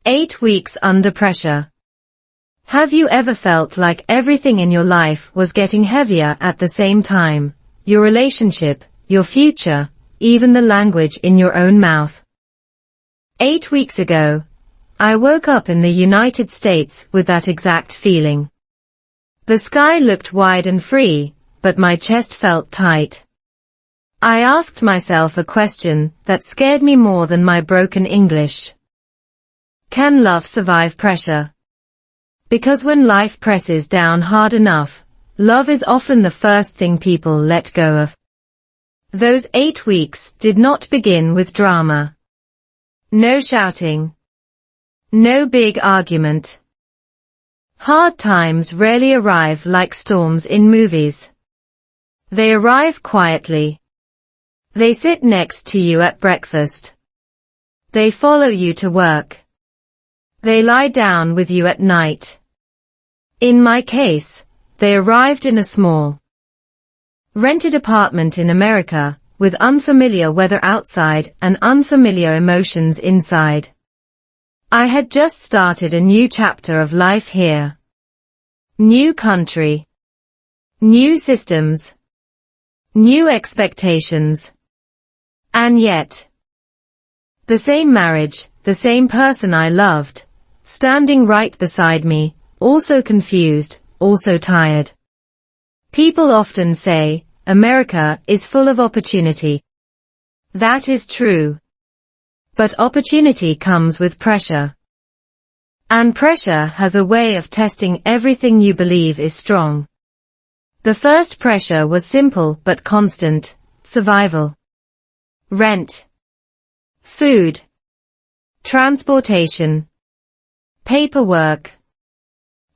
8 weeks under pressure. Have you ever felt like everything in your life was getting heavier at the same time? Your relationship, your future, even the language in your own mouth. 8 weeks ago, I woke up in the United States with that exact feeling. The sky looked wide and free, but my chest felt tight. I asked myself a question that scared me more than my broken English. Can love survive pressure? Because when life presses down hard enough, love is often the first thing people let go of. Those 8 weeks did not begin with drama. No shouting. No big argument. Hard times rarely arrive like storms in movies. They arrive quietly. They sit next to you at breakfast. They follow you to work. They lie down with you at night. In my case, they arrived in a small, rented apartment in America, with unfamiliar weather outside and unfamiliar emotions inside. I had just started a new chapter of life here. New country. New systems. New expectations. And yet, the same marriage, the same person I loved, standing right beside me, also confused, also tired. People often say, America is full of opportunity. That is true. But opportunity comes with pressure. And pressure has a way of testing everything you believe is strong. The first pressure was simple but constant: survival. Rent. Food. Transportation. Paperwork.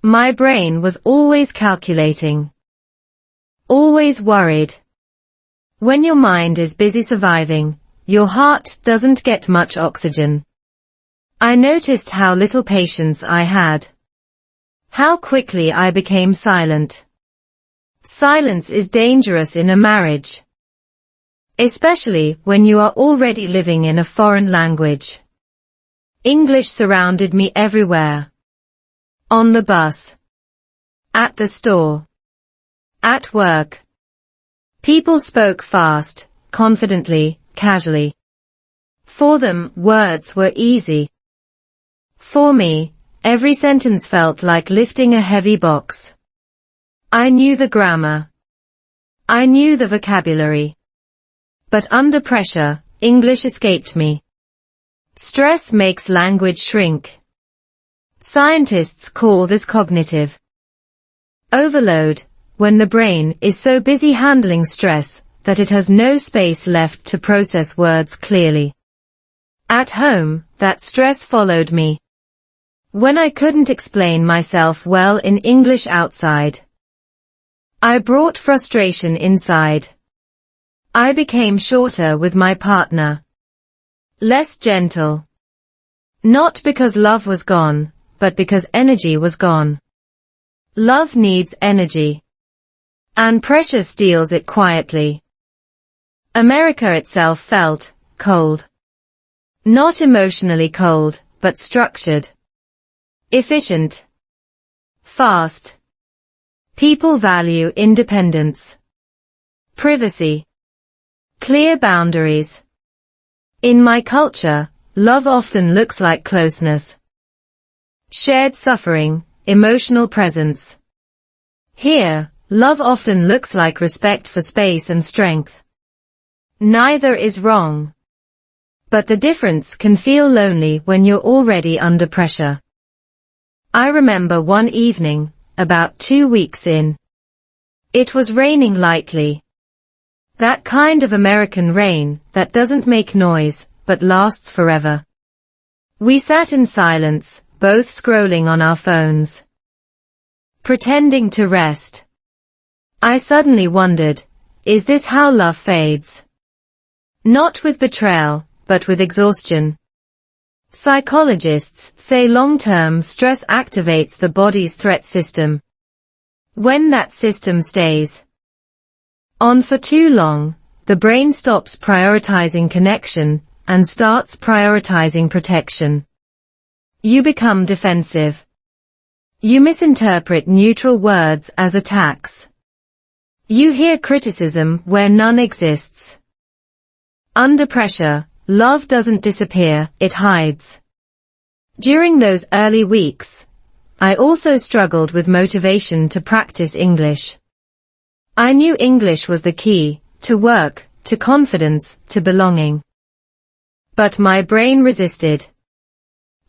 My brain was always calculating. Always worried. When your mind is busy surviving, your heart doesn't get much oxygen. I noticed how little patience I had. How quickly I became silent. Silence is dangerous in a marriage. Especially when you are already living in a foreign language. English surrounded me everywhere. On the bus. At the store. At work. People spoke fast, confidently, casually. For them, words were easy. For me, every sentence felt like lifting a heavy box. I knew the grammar. I knew the vocabulary. But under pressure, English escaped me. Stress makes language shrink. Scientists call this cognitive overload, when the brain is so busy handling stress that it has no space left to process words clearly. At home, that stress followed me. When I couldn't explain myself well in English outside, I brought frustration inside. I became shorter with my partner. Less gentle. Not because love was gone, but because energy was gone. Love needs energy. And pressure steals it quietly. America itself felt cold. Not emotionally cold, but structured. Efficient. Fast. People value independence. Privacy. Clear boundaries. In my culture, love often looks like closeness. Shared suffering, emotional presence. Here, love often looks like respect for space and strength. Neither is wrong. But the difference can feel lonely when you're already under pressure. I remember one evening, about 2 weeks in. It was raining lightly. That kind of American rain that doesn't make noise, but lasts forever. We sat in silence, both scrolling on our phones. Pretending to rest. I suddenly wondered, is this how love fades? Not with betrayal, but with exhaustion. Psychologists say long-term stress activates the body's threat system. When that system stays on for too long, the brain stops prioritizing connection and starts prioritizing protection. You become defensive. You misinterpret neutral words as attacks. You hear criticism where none exists. Under pressure, love doesn't disappear, it hides. During those early weeks, I also struggled with motivation to practice English. I knew English was the key to work, to confidence, to belonging. But my brain resisted.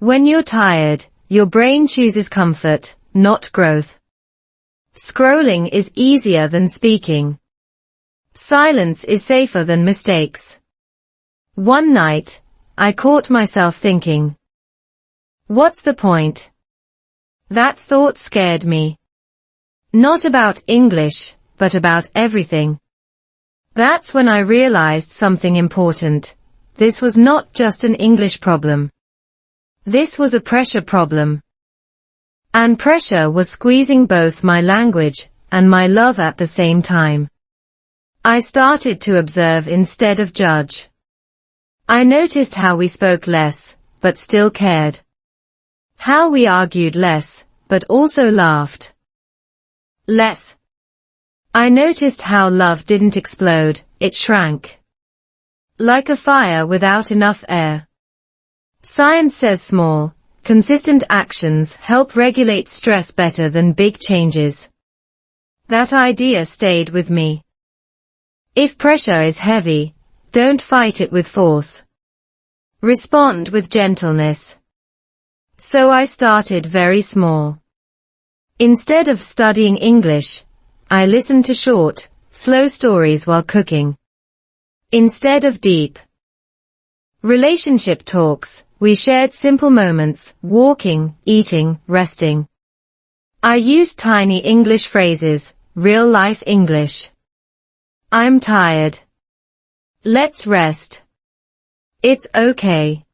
When you're tired, your brain chooses comfort, not growth. Scrolling is easier than speaking. Silence is safer than mistakes. One night, I caught myself thinking, what's the point? That thought scared me. Not about English, but about everything. That's when I realized something important. This was not just an English problem. This was a pressure problem. And pressure was squeezing both my language and my love at the same time. I started to observe instead of judge. I noticed how we spoke less, but still cared. How we argued less, but also laughed. Less. I noticed how love didn't explode, it shrank. Like a fire without enough air. Science says small, consistent actions help regulate stress better than big changes. That idea stayed with me. If pressure is heavy, don't fight it with force. Respond with gentleness. So I started very small. Instead of studying English, I listened to short, slow stories while cooking. Instead of deep relationship talks, we shared simple moments, walking, eating, resting. I used tiny English phrases, real-life English. I'm tired. Let's rest. It's okay.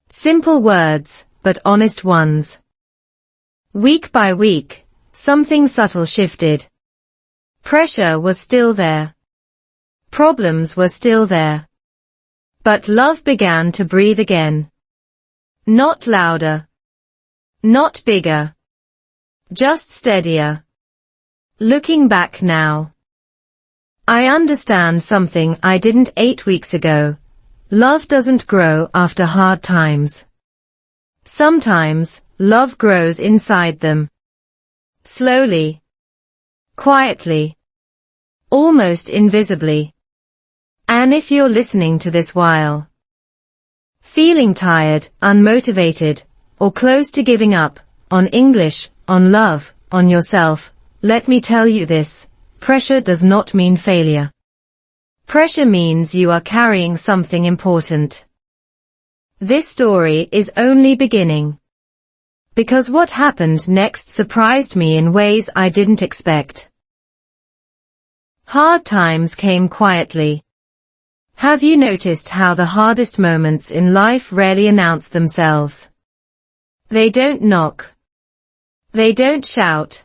Simple words, but honest ones. Week by week, something subtle shifted. Pressure was still there. Problems were still there. But love began to breathe again. Not louder. Not bigger. Just steadier. Looking back now, I understand something I didn't 8 weeks ago. Love doesn't grow after hard times. Sometimes, love grows inside them. Slowly. Quietly. Almost invisibly. And if you're listening to this while feeling tired, unmotivated, or close to giving up, on English, on love, on yourself, let me tell you this, pressure does not mean failure. Pressure means you are carrying something important. This story is only beginning. Because what happened next surprised me in ways I didn't expect. Hard times came quietly. Have you noticed how the hardest moments in life rarely announce themselves? They don't knock. They don't shout.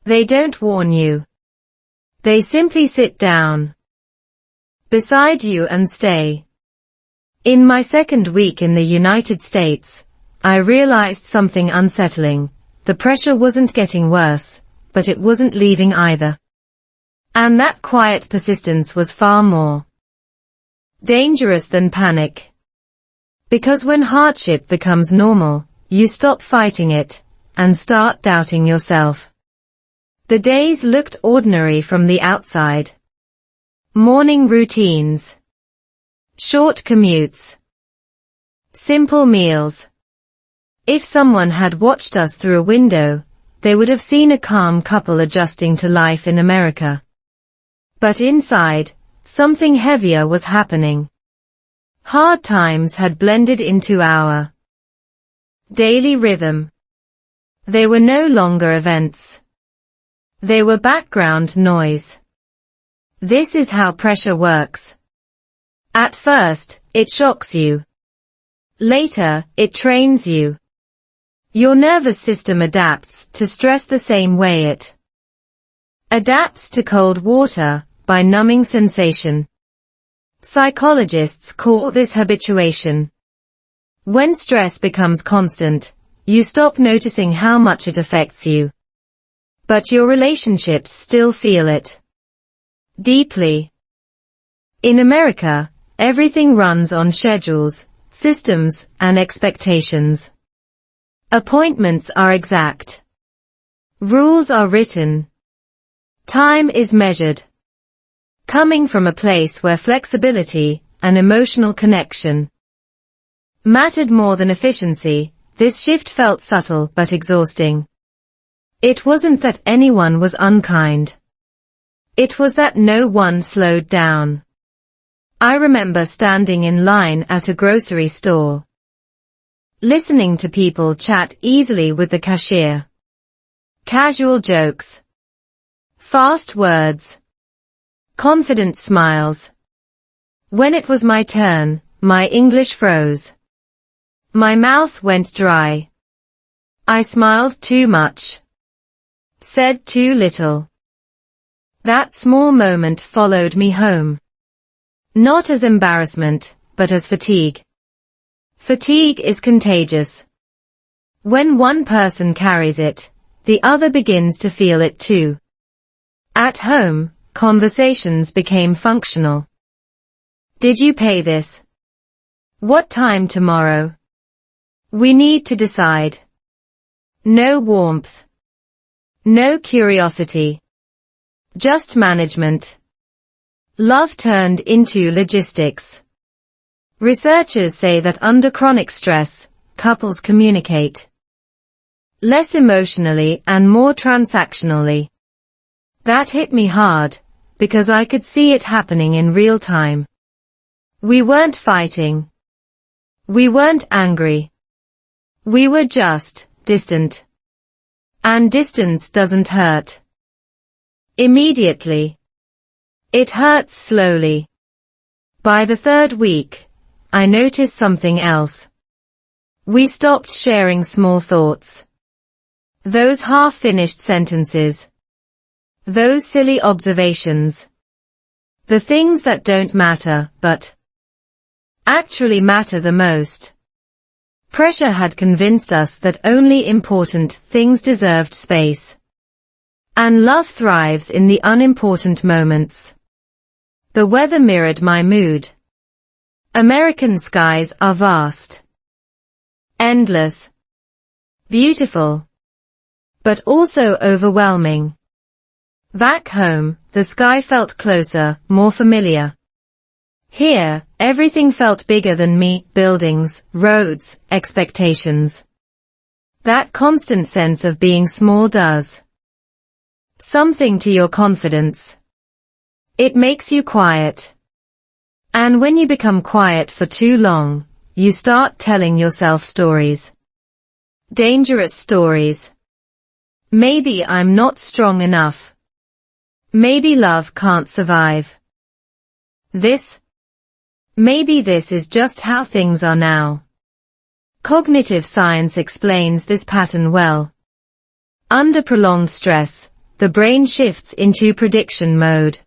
They don't warn you. They simply sit down beside you and stay. In my second week in the United States, I realized something unsettling. The pressure wasn't getting worse, but it wasn't leaving either. And that quiet persistence was far more dangerous than panic. Because when hardship becomes normal, you stop fighting it, and start doubting yourself. The days looked ordinary from the outside. Morning routines. Short commutes. Simple meals. If someone had watched us through a window, they would have seen a calm couple adjusting to life in America. But inside, something heavier was happening. Hard times had blended into our daily rhythm. They were no longer events. They were background noise. This is how pressure works. At first, it shocks you. Later, it trains you. Your nervous system adapts to stress the same way it adapts to cold water, by numbing sensation. Psychologists call this habituation. When stress becomes constant, you stop noticing how much it affects you. But your relationships still feel it deeply. In America, everything runs on schedules, systems, and expectations. Appointments are exact. Rules are written. Time is measured. Coming from a place where flexibility and emotional connection mattered more than efficiency, this shift felt subtle but exhausting. It wasn't that anyone was unkind. It was that no one slowed down. I remember standing in line at a grocery store, listening to people chat easily with the cashier. Casual jokes, fast words, confident smiles. When it was my turn, my English froze. My mouth went dry. I smiled too much, said too little. That small moment followed me home. Not as embarrassment, but as fatigue. Fatigue is contagious. When one person carries it, the other begins to feel it too. At home, conversations became functional. Did you pay this? What time tomorrow? We need to decide. No warmth. No curiosity. Just management. Love turned into logistics. Researchers say that under chronic stress, couples communicate less emotionally and more transactionally. That hit me hard, because I could see it happening in real time. We weren't fighting. We weren't angry. We were just distant. And distance doesn't hurt immediately. It hurts slowly. By the third week, I noticed something else. We stopped sharing small thoughts. Those half-finished sentences. Those silly observations. The things that don't matter, but actually matter the most. Pressure had convinced us that only important things deserved space. And love thrives in the unimportant moments. The weather mirrored my mood. American skies are vast, endless, beautiful, but also overwhelming. Back home, the sky felt closer, more familiar. Here, everything felt bigger than me: buildings, roads, expectations. That constant sense of being small does something to your confidence. It makes you quiet. And when you become quiet for too long, you start telling yourself stories. Dangerous stories. Maybe I'm not strong enough. Maybe love can't survive this. Maybe this is just how things are now. Cognitive science explains this pattern well. Under prolonged stress, the brain shifts into prediction mode.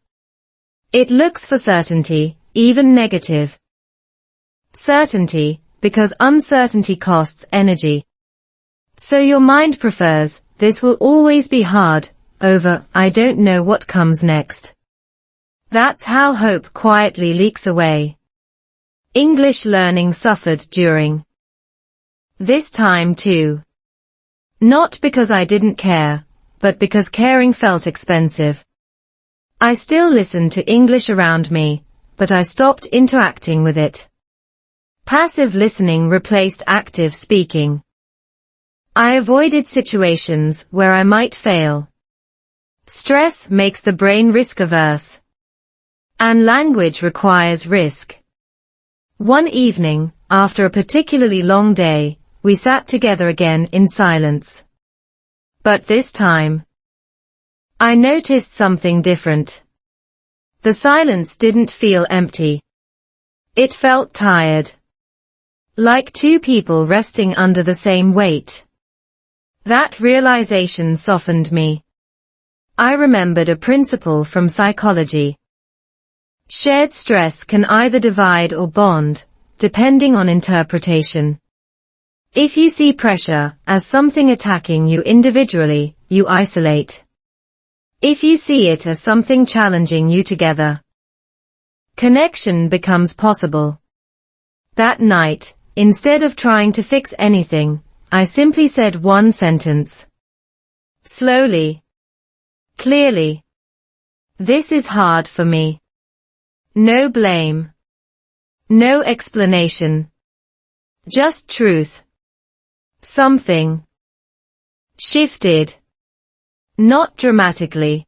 It looks for certainty, even negative certainty, because uncertainty costs energy. So your mind prefers, this will always be hard, over, I don't know what comes next. That's how hope quietly leaks away. English learning suffered during this time too. Not because I didn't care, but because caring felt expensive. I still listened to English around me, but I stopped interacting with it. Passive listening replaced active speaking. I avoided situations where I might fail. Stress makes the brain risk-averse. And language requires risk. One evening, after a particularly long day, we sat together again in silence. But this time, I noticed something different. The silence didn't feel empty. It felt tired. Like two people resting under the same weight. That realization softened me. I remembered a principle from psychology. Shared stress can either divide or bond, depending on interpretation. If you see pressure as something attacking you individually, you isolate. If you see it as something challenging you together, connection becomes possible. That night, instead of trying to fix anything, I simply said one sentence. Slowly. Clearly. This is hard for me. No blame. No explanation. Just truth. Something shifted. Not dramatically,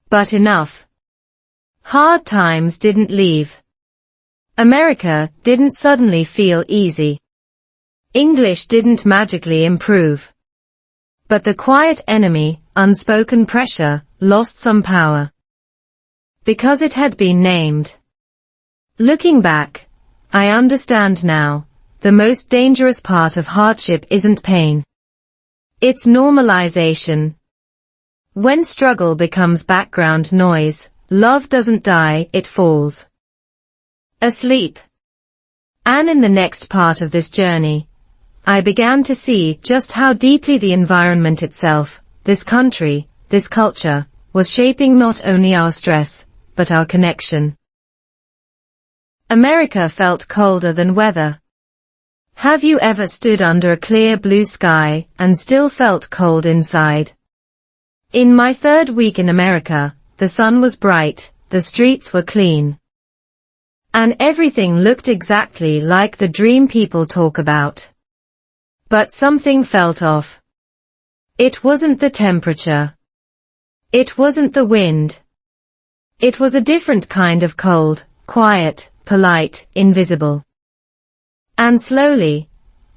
but enough. Hard times didn't leave. America didn't suddenly feel easy. English didn't magically improve. But the quiet enemy, unspoken pressure, lost some power. Because it had been named. Looking back, I understand now, the most dangerous part of hardship isn't pain. It's normalization. When struggle becomes background noise, love doesn't die, it falls asleep. And in the next part of this journey, I began to see just how deeply the environment itself, this country, this culture, was shaping not only our stress, but our connection. America felt colder than weather. Have you ever stood under a clear blue sky and still felt cold inside? In my third week in America, the sun was bright, the streets were clean. And everything looked exactly like the dream people talk about. But something felt off. It wasn't the temperature. It wasn't the wind. It was a different kind of cold, quiet, polite, invisible. And slowly,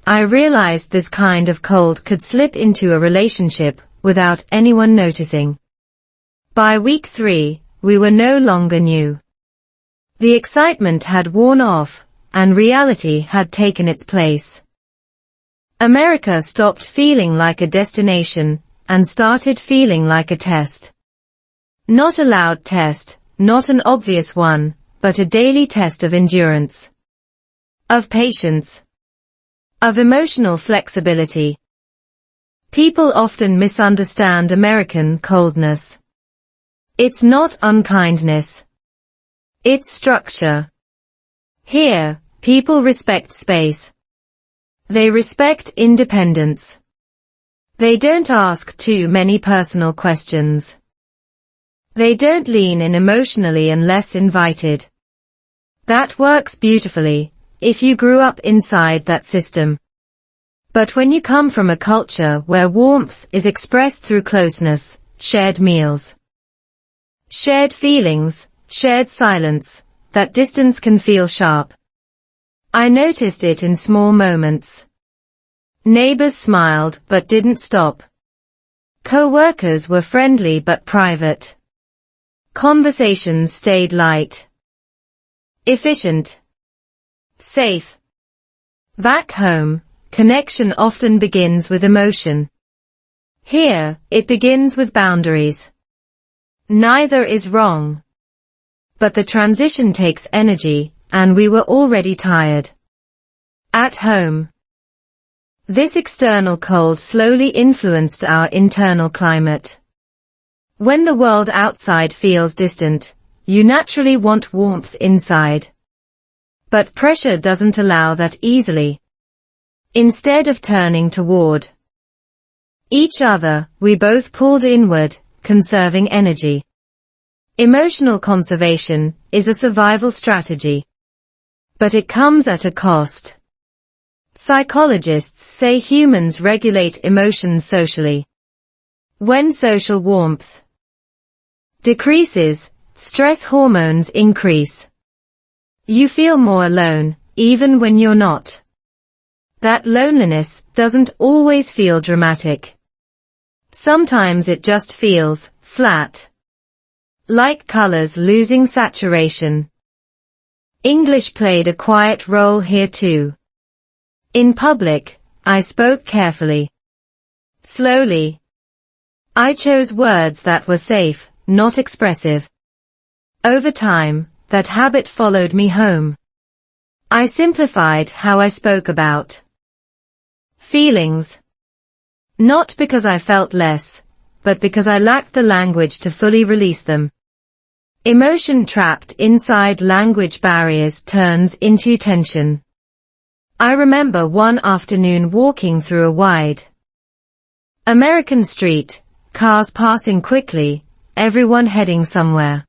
I realized this kind of cold could slip into a relationship without anyone noticing. By week 3, we were no longer new. The excitement had worn off, and reality had taken its place. America stopped feeling like a destination, and started feeling like a test. Not a loud test, not an obvious one, but a daily test of endurance. Of patience. Of emotional flexibility. People often misunderstand American coldness. It's not unkindness. It's structure. Here, people respect space. They respect independence. They don't ask too many personal questions. They don't lean in emotionally unless invited. That works beautifully, if you grew up inside that system. But when you come from a culture where warmth is expressed through closeness, shared meals, shared feelings, shared silence, that distance can feel sharp. I noticed it in small moments. Neighbors smiled but didn't stop. Co-workers were friendly but private. Conversations stayed light. Efficient. Safe. Back home, connection often begins with emotion. Here, it begins with boundaries. Neither is wrong. But the transition takes energy, and we were already tired. At home. This external cold slowly influenced our internal climate. When the world outside feels distant, you naturally want warmth inside. But pressure doesn't allow that easily. Instead of turning toward each other, we both pulled inward, conserving energy. Emotional conservation is a survival strategy. But it comes at a cost. Psychologists say humans regulate emotions socially. When social warmth decreases, stress hormones increase. You feel more alone, even when you're not. That loneliness doesn't always feel dramatic. Sometimes it just feels flat. Like colors losing saturation. English played a quiet role here too. In public, I spoke carefully. Slowly. I chose words that were safe, not expressive. Over time, that habit followed me home. I simplified how I spoke about Feelings. Not because I felt less, but because I lacked the language to fully release them. Emotion trapped inside language barriers turns into tension. I remember one afternoon walking through a wide American street, cars passing quickly, everyone heading somewhere.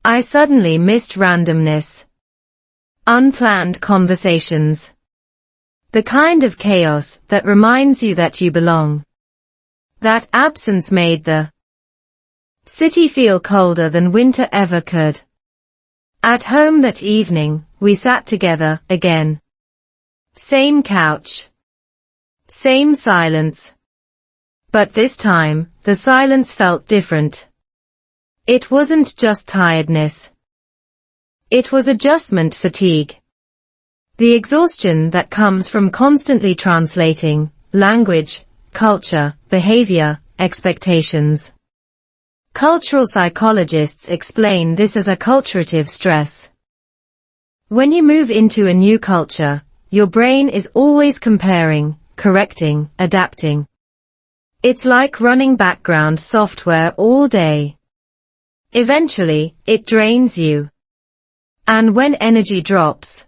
I suddenly missed randomness. Unplanned conversations. The kind of chaos that reminds you that you belong. That absence made the city feel colder than winter ever could. At home that evening, we sat together again. Same couch. Same silence. But this time, the silence felt different. It wasn't just tiredness. It was adjustment fatigue. The exhaustion that comes from constantly translating language, culture, behavior, expectations. Cultural psychologists explain this as acculturative stress. When you move into a new culture, your brain is always comparing, correcting, adapting. It's like running background software all day. Eventually, it drains you. And when energy drops,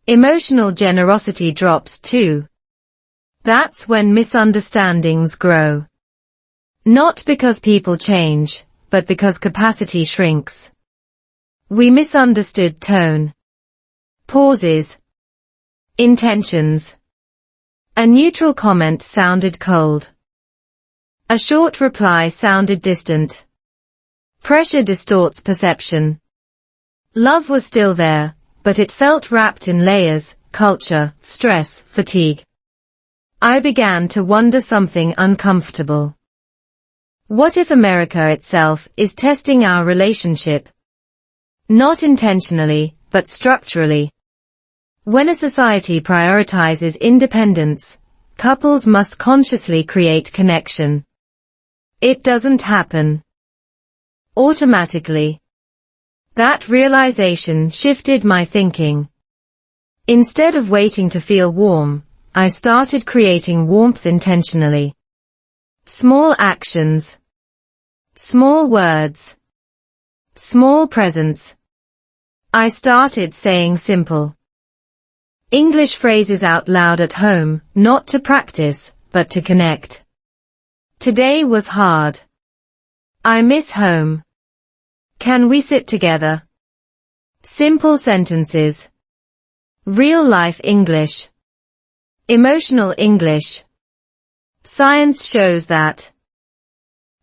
emotional generosity drops too. That's when misunderstandings grow. Not because people change, but because capacity shrinks. We misunderstood tone, pauses, intentions. A neutral comment sounded cold. A short reply sounded distant. Pressure distorts perception. Love was still there, but it felt wrapped in layers, culture, stress, fatigue. I began to wonder something uncomfortable. What if America itself is testing our relationship? Not intentionally, but structurally. When a society prioritizes independence, couples must consciously create connection. It doesn't happen automatically. That realization shifted my thinking. Instead of waiting to feel warm, I started creating warmth intentionally. Small actions. Small words. Small presence. I started saying simple English phrases out loud at home, not to practice, but to connect. Today was hard. I miss home. Can we sit together? Simple sentences. Real life English. Emotional English. Science shows that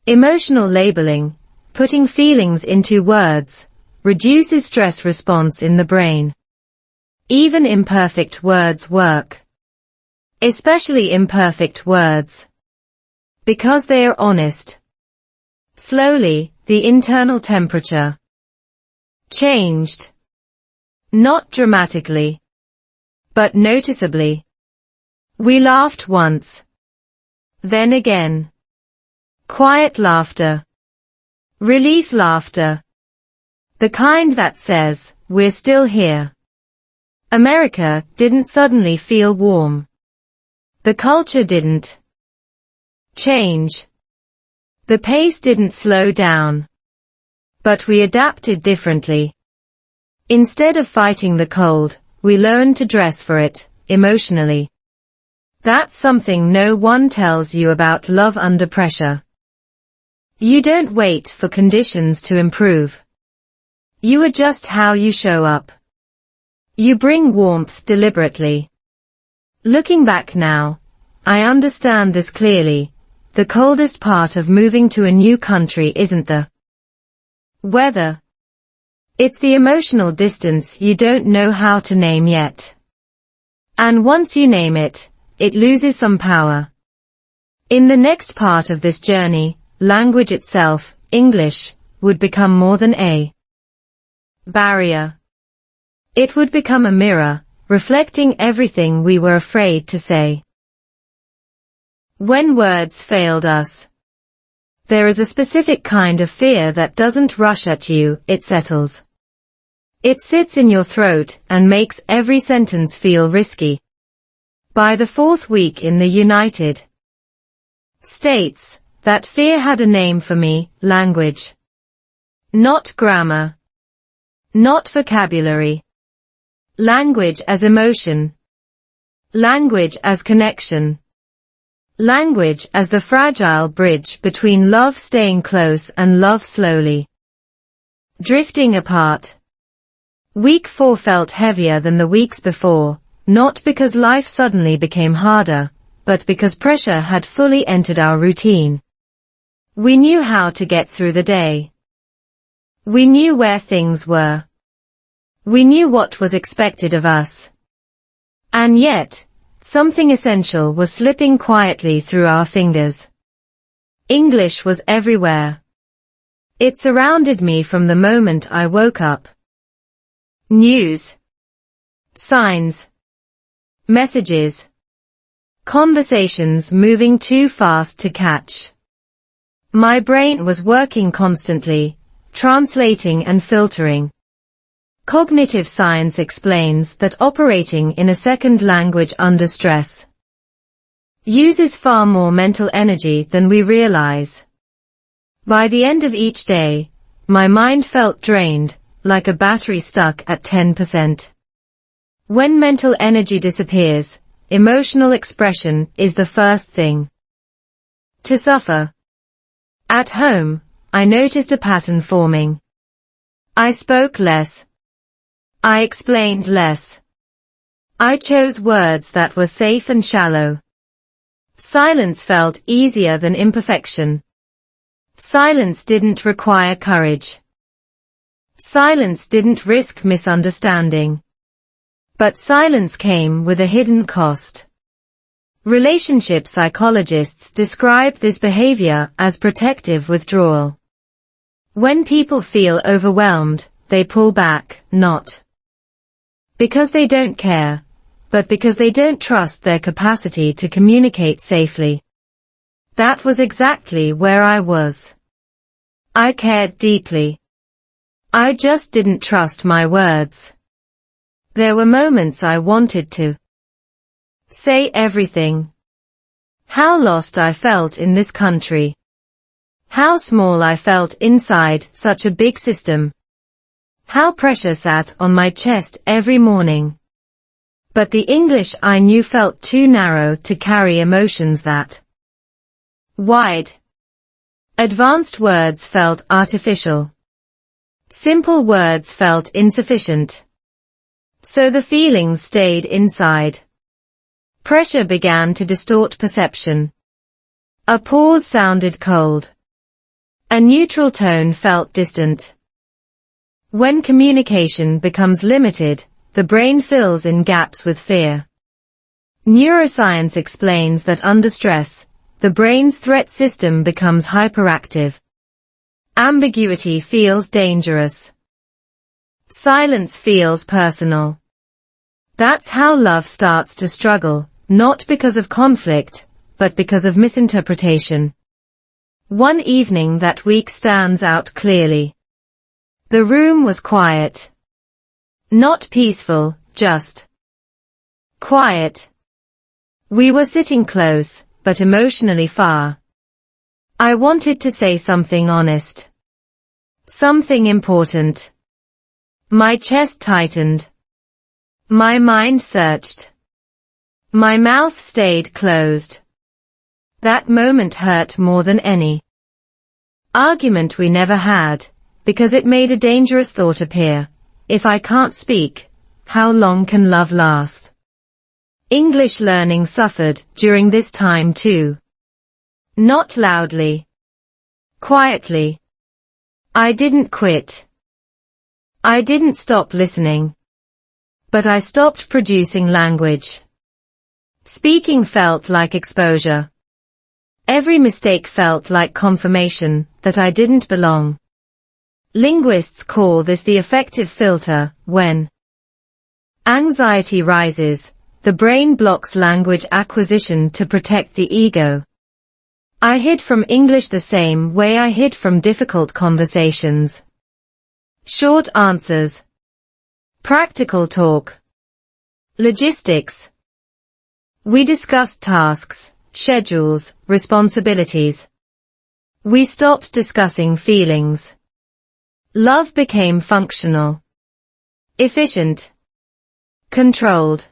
emotional labeling, putting feelings into words, reduces stress response in the brain. Even imperfect words work. Especially imperfect words. Because they are honest. Slowly, the internal temperature changed. Not dramatically, but noticeably. We laughed once. Then again. Quiet laughter. Relief laughter. The kind that says, we're still here. America didn't suddenly feel warm. The culture didn't change. The pace didn't slow down. But we adapted differently. Instead of fighting the cold, we learned to dress for it, emotionally. That's something no one tells you about love under pressure. You don't wait for conditions to improve. You adjust how you show up. You bring warmth deliberately. Looking back now, I understand this clearly. The coldest part of moving to a new country isn't the weather. It's the emotional distance you don't know how to name yet. And once you name it, it loses some power. In the next part of this journey, language itself, English, would become more than a barrier. It would become a mirror, reflecting everything we were afraid to say. When words failed us, there is a specific kind of fear that doesn't rush at you, it settles. It sits in your throat and makes every sentence feel risky. By the fourth week in the United States, that fear had a name for me: language. Not grammar. Not vocabulary. Language as emotion. Language as connection. Language as the fragile bridge between love staying close and love slowly drifting apart. Week 4 felt heavier than the weeks before, not because life suddenly became harder, but because pressure had fully entered our routine. We knew how to get through the day. We knew where things were. We knew what was expected of us. And yet, something essential was slipping quietly through our fingers. English was everywhere. It surrounded me from the moment I woke up. News. Signs. Messages. Conversations moving too fast to catch. My brain was working constantly, translating and filtering. Cognitive science explains that operating in a second language under stress uses far more mental energy than we realize. By the end of each day, my mind felt drained, like a battery stuck at 10%. When mental energy disappears, emotional expression is the first thing to suffer. At home, I noticed a pattern forming. I spoke less. I explained less. I chose words that were safe and shallow. Silence felt easier than imperfection. Silence didn't require courage. Silence didn't risk misunderstanding. But silence came with a hidden cost. Relationship psychologists describe this behavior as protective withdrawal. When people feel overwhelmed, they pull back, not because they don't care, but because they don't trust their capacity to communicate safely. That was exactly where I was. I cared deeply. I just didn't trust my words. There were moments I wanted to say everything. How lost I felt in this country. How small I felt inside such a big system. How pressure sat on my chest every morning. But the English I knew felt too narrow to carry emotions that wide. Advanced words felt artificial. Simple words felt insufficient. So the feelings stayed inside. Pressure began to distort perception. A pause sounded cold. A neutral tone felt distant. When communication becomes limited, the brain fills in gaps with fear. Neuroscience explains that under stress, the brain's threat system becomes hyperactive. Ambiguity feels dangerous. Silence feels personal. That's how love starts to struggle, not because of conflict, but because of misinterpretation. One evening that week stands out clearly. The room was quiet. Not peaceful, just quiet. We were sitting close, but emotionally far. I wanted to say something honest. Something important. My chest tightened. My mind searched. My mouth stayed closed. That moment hurt more than any argument we never had, because it made a dangerous thought appear. If I can't speak, how long can love last? English learning suffered during this time too. Not loudly. Quietly. I didn't quit. I didn't stop listening. But I stopped producing language. Speaking felt like exposure. Every mistake felt like confirmation that I didn't belong. Linguists call this the affective filter. When anxiety rises, the brain blocks language acquisition to protect the ego. I hid from English the same way I hid from difficult conversations. Short answers. Practical talk. Logistics. We discussed tasks, schedules, responsibilities. We stopped discussing feelings. Love became functional, efficient, controlled.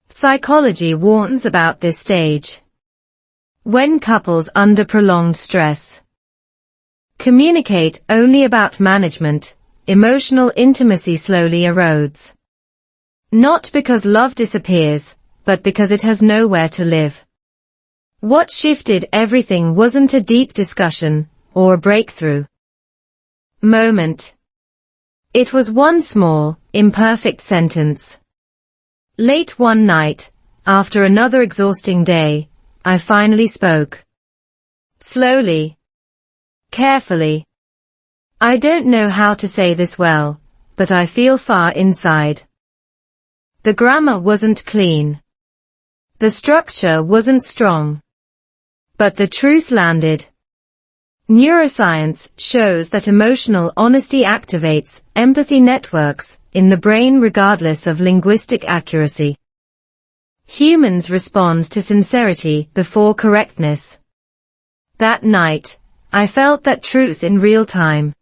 Psychology warns about this stage. When couples under prolonged stress communicate only about management, emotional intimacy slowly erodes. Not because love disappears, but because it has nowhere to live. What shifted everything wasn't a deep discussion, or a breakthrough moment. It was one small, imperfect sentence. Late one night, after another exhausting day, I finally spoke. Slowly. Carefully. I don't know how to say this well, but I feel far inside. The grammar wasn't clean. The structure wasn't strong. But the truth landed. Neuroscience shows that emotional honesty activates empathy networks in the brain regardless of linguistic accuracy. Humans respond to sincerity before correctness. That night, I felt that truth in real time.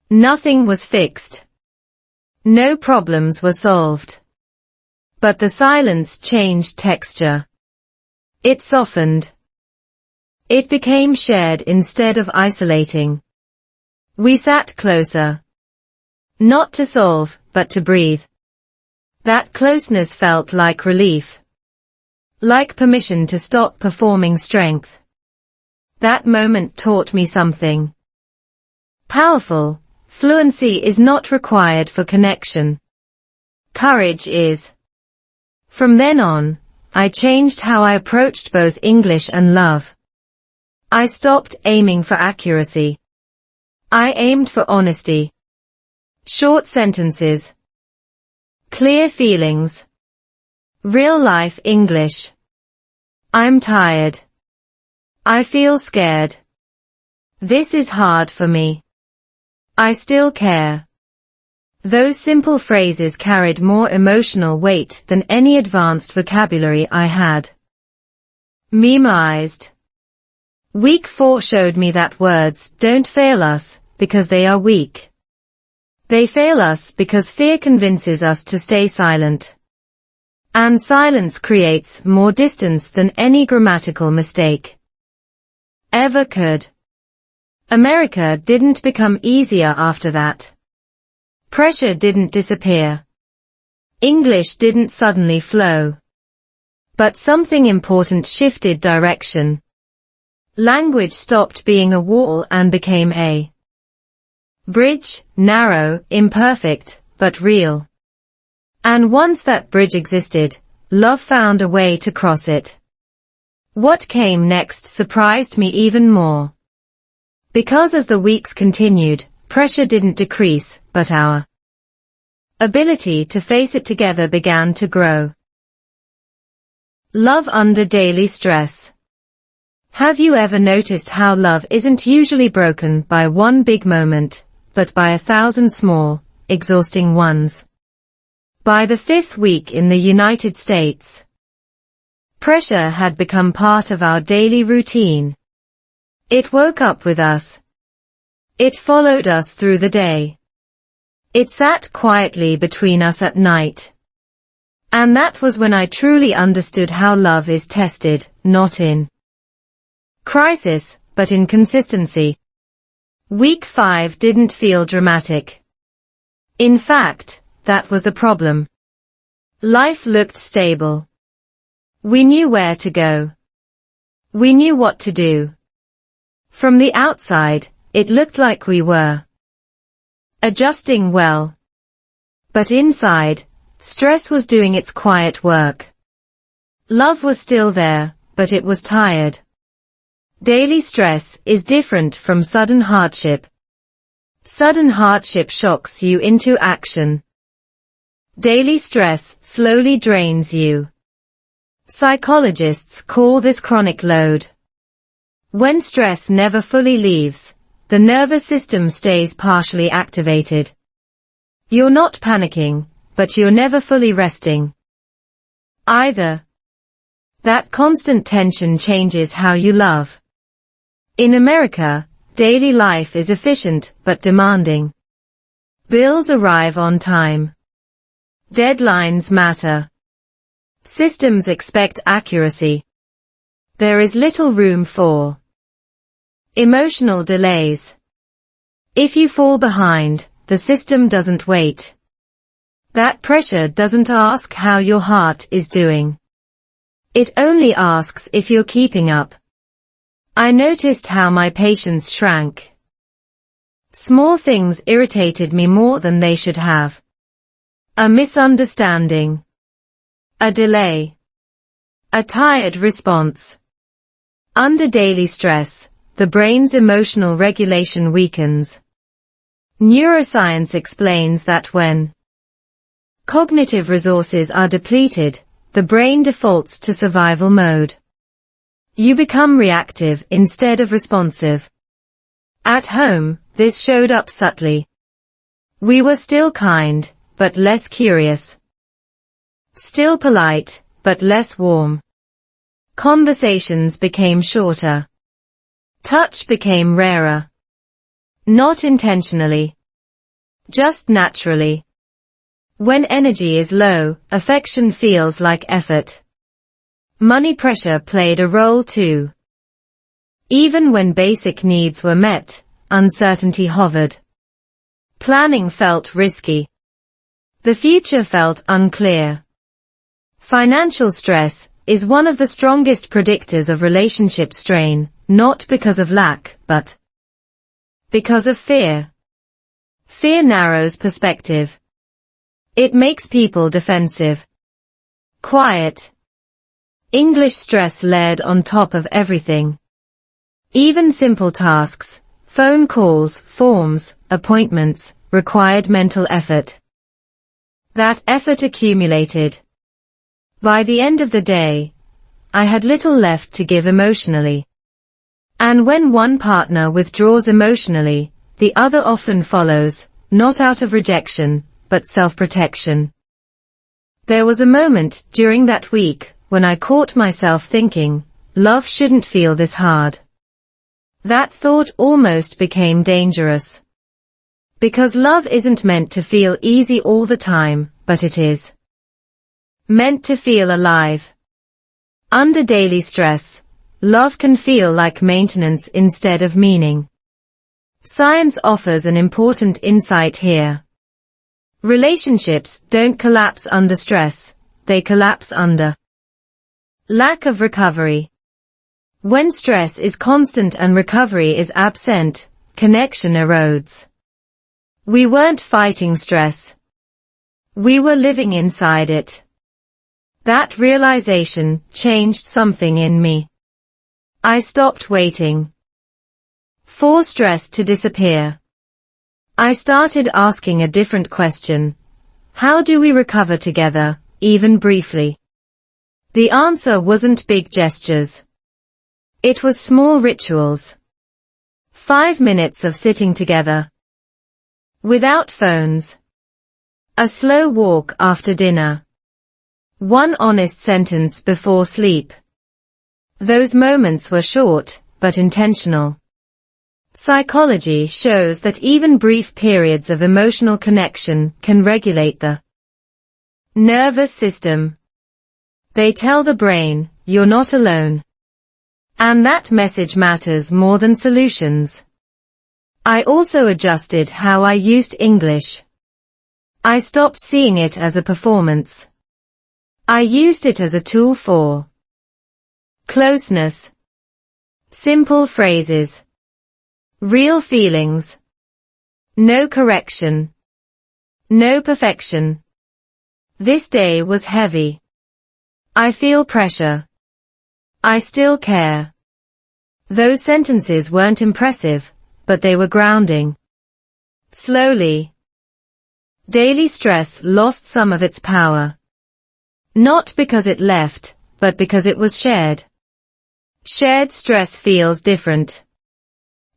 Nothing was fixed. No problems were solved. But the silence changed texture. It softened. It became shared instead of isolating. We sat closer. Not to solve, but to breathe. That closeness felt like relief. Like permission to stop performing strength. That moment taught me something powerful. Fluency is not required for connection. Courage is. From then on, I changed how I approached both English and love. I stopped aiming for accuracy. I aimed for honesty. Short sentences. Clear feelings. Real-life English. I'm tired. I feel scared. This is hard for me. I still care. Those simple phrases carried more emotional weight than any advanced vocabulary I had memorized. Week 4 showed me that words don't fail us because they are weak. They fail us because fear convinces us to stay silent. And silence creates more distance than any grammatical mistake ever could. America didn't become easier after that. Pressure didn't disappear. English didn't suddenly flow. But something important shifted direction. Language stopped being a wall and became a bridge, narrow, imperfect, but real. And once that bridge existed, love found a way to cross it. What came next surprised me even more. Because as the weeks continued, pressure didn't decrease, but our ability to face it together began to grow. Love under daily stress. Have you ever noticed how love isn't usually broken by one big moment, but by 1,000 small, exhausting ones? By the 5th week in the United States, pressure had become part of our daily routine. It woke up with us. It followed us through the day. It sat quietly between us at night. And that was when I truly understood how love is tested, not in crisis, but in consistency. Week 5 didn't feel dramatic. In fact, that was the problem. Life looked stable. We knew where to go. We knew what to do. From the outside, it looked like we were adjusting well. But inside, stress was doing its quiet work. Love was still there, but it was tired. Daily stress is different from sudden hardship. Sudden hardship shocks you into action. Daily stress slowly drains you. Psychologists call this chronic load. When stress never fully leaves, the nervous system stays partially activated. You're not panicking, but you're never fully resting either. That constant tension changes how you love. In America, daily life is efficient but demanding. Bills arrive on time. Deadlines matter. Systems expect accuracy. There is little room for emotional delays. If you fall behind, the system doesn't wait. That pressure doesn't ask how your heart is doing. It only asks if you're keeping up. I noticed how my patience shrank. Small things irritated me more than they should have. A misunderstanding. A delay. A tired response. Under daily stress, the brain's emotional regulation weakens. Neuroscience explains that when cognitive resources are depleted, the brain defaults to survival mode. You become reactive instead of responsive. At home, this showed up subtly. We were still kind, but less curious. Still polite, but less warm. Conversations became shorter. Touch became rarer. Not intentionally. Just naturally. When energy is low, affection feels like effort. Money pressure played a role too. Even when basic needs were met, uncertainty hovered. Planning felt risky. The future felt unclear. Financial stress is one of the strongest predictors of relationship strain, not because of lack, but because of fear. Fear narrows perspective. It makes people defensive. Quiet. English stress layered on top of everything. Even simple tasks, phone calls, forms, appointments, required mental effort. That effort accumulated. By the end of the day, I had little left to give emotionally. And when one partner withdraws emotionally, the other often follows, not out of rejection, but self-protection. There was a moment during that week when I caught myself thinking, love shouldn't feel this hard. That thought almost became dangerous. Because love isn't meant to feel easy all the time, but it is meant to feel alive. Under daily stress, love can feel like maintenance instead of meaning. Science offers an important insight here. Relationships don't collapse under stress, they collapse under lack of recovery. When stress is constant and recovery is absent, connection erodes. We weren't fighting stress. We were living inside it. That realization changed something in me. I stopped waiting for stress to disappear. I started asking a different question. How do we recover together, even briefly? The answer wasn't big gestures. It was small rituals. 5 minutes of sitting together. Without phones. A slow walk after dinner. One honest sentence before sleep. Those moments were short, but intentional. Psychology shows that even brief periods of emotional connection can regulate the nervous system. They tell the brain, you're not alone. And that message matters more than solutions. I also adjusted how I used English. I stopped seeing it as a performance. I used it as a tool for closeness. Simple phrases. Real feelings. No correction. No perfection. This day was heavy. I feel pressure. I still care. Those sentences weren't impressive, but they were grounding. Slowly, daily stress lost some of its power. Not because it left, but because it was shared. Shared stress feels different.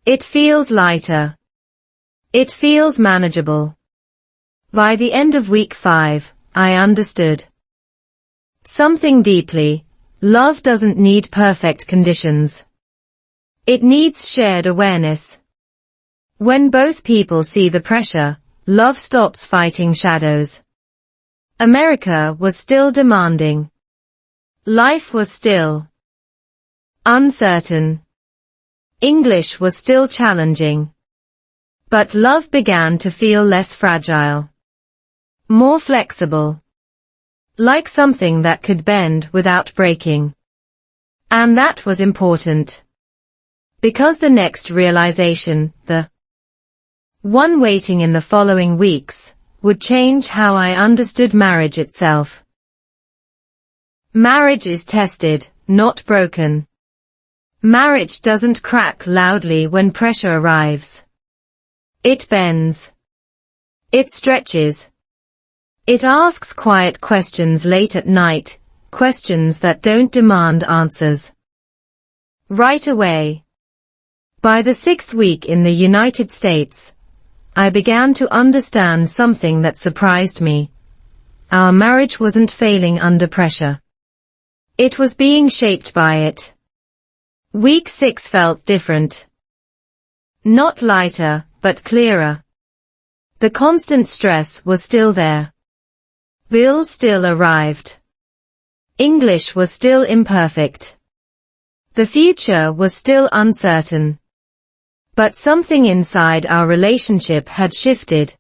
It feels lighter. It feels manageable. By the end of week 5, I understood something deeply. love doesn't need perfect conditions. It needs shared awareness. When both people see the pressure, love stops fighting shadows. America was still demanding. Life was still uncertain. English was still challenging. But love began to feel less fragile. More flexible. Like something that could bend without breaking. And that was important. Because the next realization, the one waiting in the following weeks, would change how I understood marriage itself. Marriage is tested, not broken. Marriage doesn't crack loudly when pressure arrives. It bends. It stretches. It asks quiet questions late at night, questions that don't demand answers right away. By the 6th week in the United States, I began to understand something that surprised me. Our marriage wasn't failing under pressure. It was being shaped by it. Week 6 felt different. Not lighter, but clearer. The constant stress was still there. Bills still arrived. English was still imperfect. The future was still uncertain. But something inside our relationship had shifted.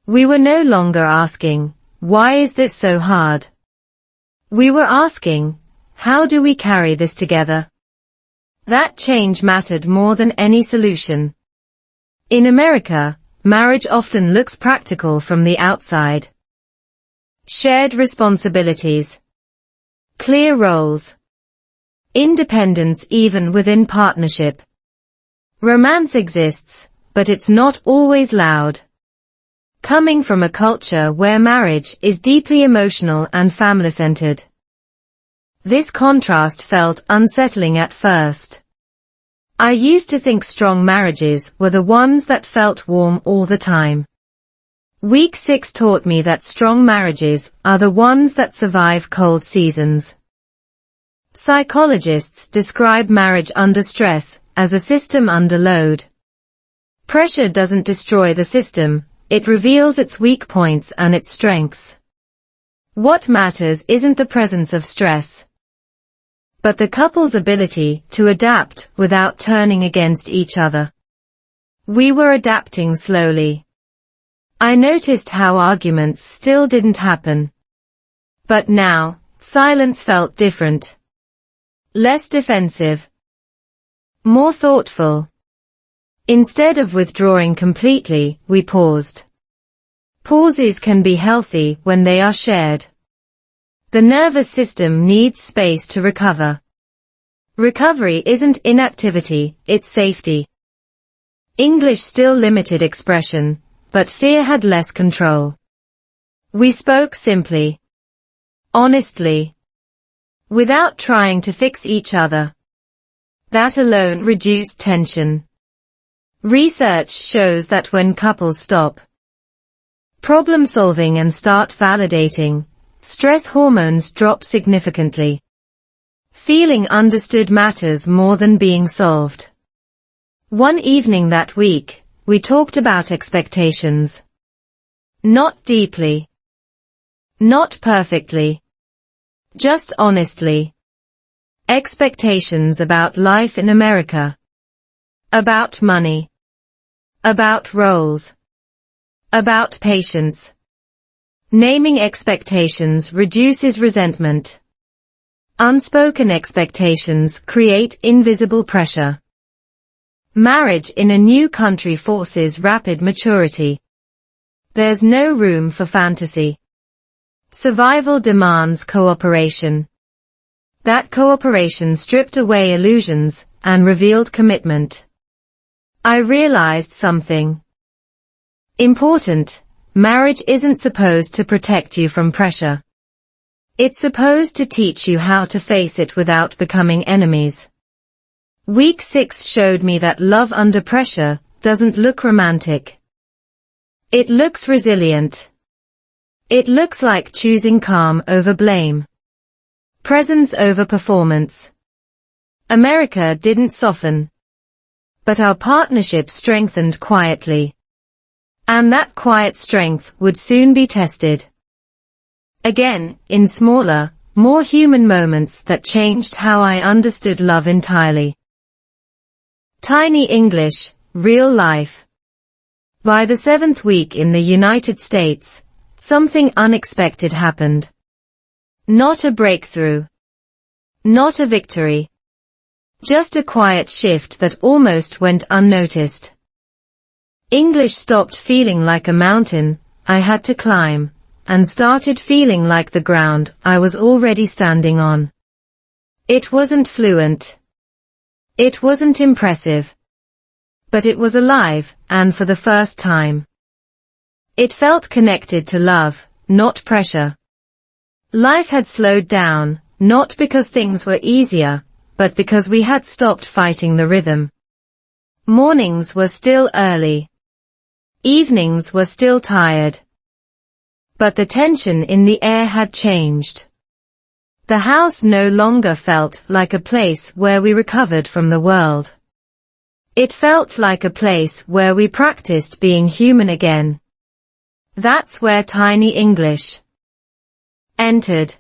We were no longer asking, why is this so hard? We were asking, how do we carry this together? That change mattered more than any solution. In America, marriage often looks practical from the outside. Shared responsibilities. Clear roles. Independence even within partnership. Romance exists, but it's not always loud. Coming from a culture where marriage is deeply emotional and family-centered. This contrast felt unsettling at first. I used to think strong marriages were the ones that felt warm all the time. Week 6 taught me that strong marriages are the ones that survive cold seasons. Psychologists describe marriage under stress as a system under load. Pressure doesn't destroy the system, it reveals its weak points and its strengths. What matters isn't the presence of stress, but the couple's ability to adapt without turning against each other. We were adapting slowly. I noticed how arguments still didn't happen. But now, silence felt different. Less defensive. More thoughtful. Instead of withdrawing completely, we paused. Pauses can be healthy when they are shared. The nervous system needs space to recover. Recovery isn't inactivity, it's safety. English still limited expression, but fear had less control. We spoke simply. Honestly. Without trying to fix each other. That alone reduced tension. Research shows that when couples stop problem solving and start validating, stress hormones drop significantly. Feeling understood matters more than being solved. One evening that week, we talked about expectations. Not deeply. Not perfectly. Just honestly. Expectations about life in America. About money. About roles. About patience. Naming expectations reduces resentment. Unspoken expectations create invisible pressure. Marriage in a new country forces rapid maturity. There's no room for fantasy. Survival demands cooperation. That cooperation stripped away illusions and revealed commitment. I realized something important. Marriage isn't supposed to protect you from pressure. It's supposed to teach you how to face it without becoming enemies. Week 6 showed me that love under pressure doesn't look romantic. It looks resilient. It looks like choosing calm over blame. Presence over performance. America didn't soften. But our partnership strengthened quietly. And that quiet strength would soon be tested. Again, in smaller, more human moments that changed how I understood love entirely. Tiny English, real life. By the 7th week in the United States, something unexpected happened. Not a breakthrough. Not a victory. Just a quiet shift that almost went unnoticed. English stopped feeling like a mountain I had to climb, and started feeling like the ground I was already standing on. It wasn't fluent. It wasn't impressive. But it was alive, and for the first time. It felt connected to love, not pressure. Life had slowed down, not because things were easier, but because we had stopped fighting the rhythm. Mornings were still early. Evenings were still tired. But the tension in the air had changed. The house no longer felt like a place where we recovered from the world. It felt like a place where we practiced being human again. That's where Tiny English entered.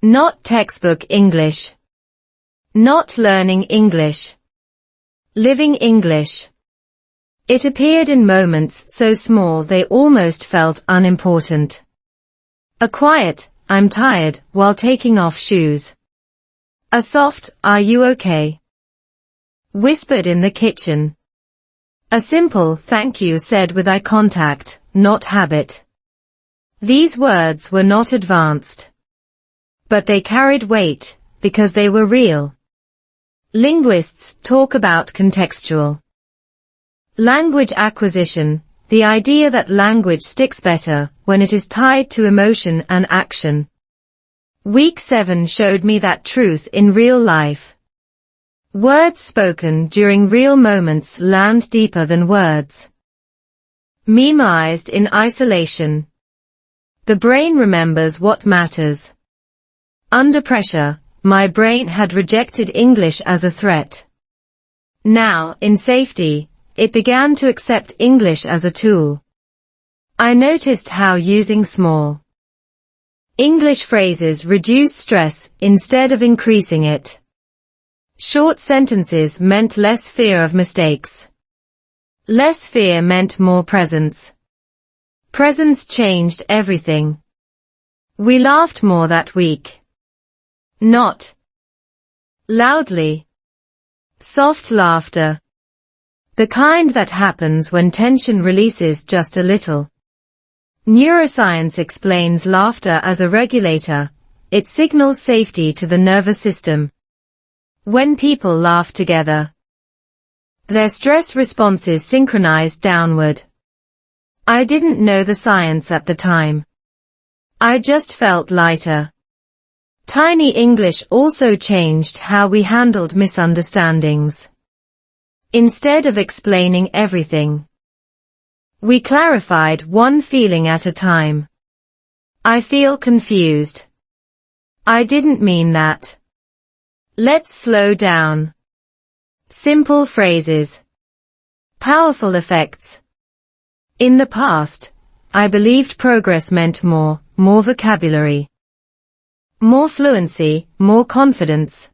Not textbook English. Not learning English. Living English. It appeared in moments so small they almost felt unimportant. A quiet, "I'm tired," while taking off shoes. A soft, "Are you okay?" whispered in the kitchen. A simple "thank you" said with eye contact, not habit. These words were not advanced. But they carried weight, because they were real. Linguists talk about contextual language acquisition, the idea that language sticks better when it is tied to emotion and action. Week 7 showed me that truth in real life. Words spoken during real moments land deeper than words memorized in isolation. The brain remembers what matters. Under pressure, my brain had rejected English as a threat. Now, in safety, it began to accept English as a tool. I noticed how using small English phrases reduced stress instead of increasing it. Short sentences meant less fear of mistakes. Less fear meant more presence. Presence changed everything. We laughed more that week. Not loudly. Soft laughter. The kind that happens when tension releases just a little. Neuroscience explains laughter as a regulator. It signals safety to the nervous system. When people laugh together, their stress responses synchronize downward. I didn't know the science at the time. I just felt lighter. Tiny English also changed how we handled misunderstandings. Instead of explaining everything, we clarified one feeling at a time. I feel confused. I didn't mean that. Let's slow down. Simple phrases. Powerful effects. In the past, I believed progress meant more vocabulary. More fluency, more confidence.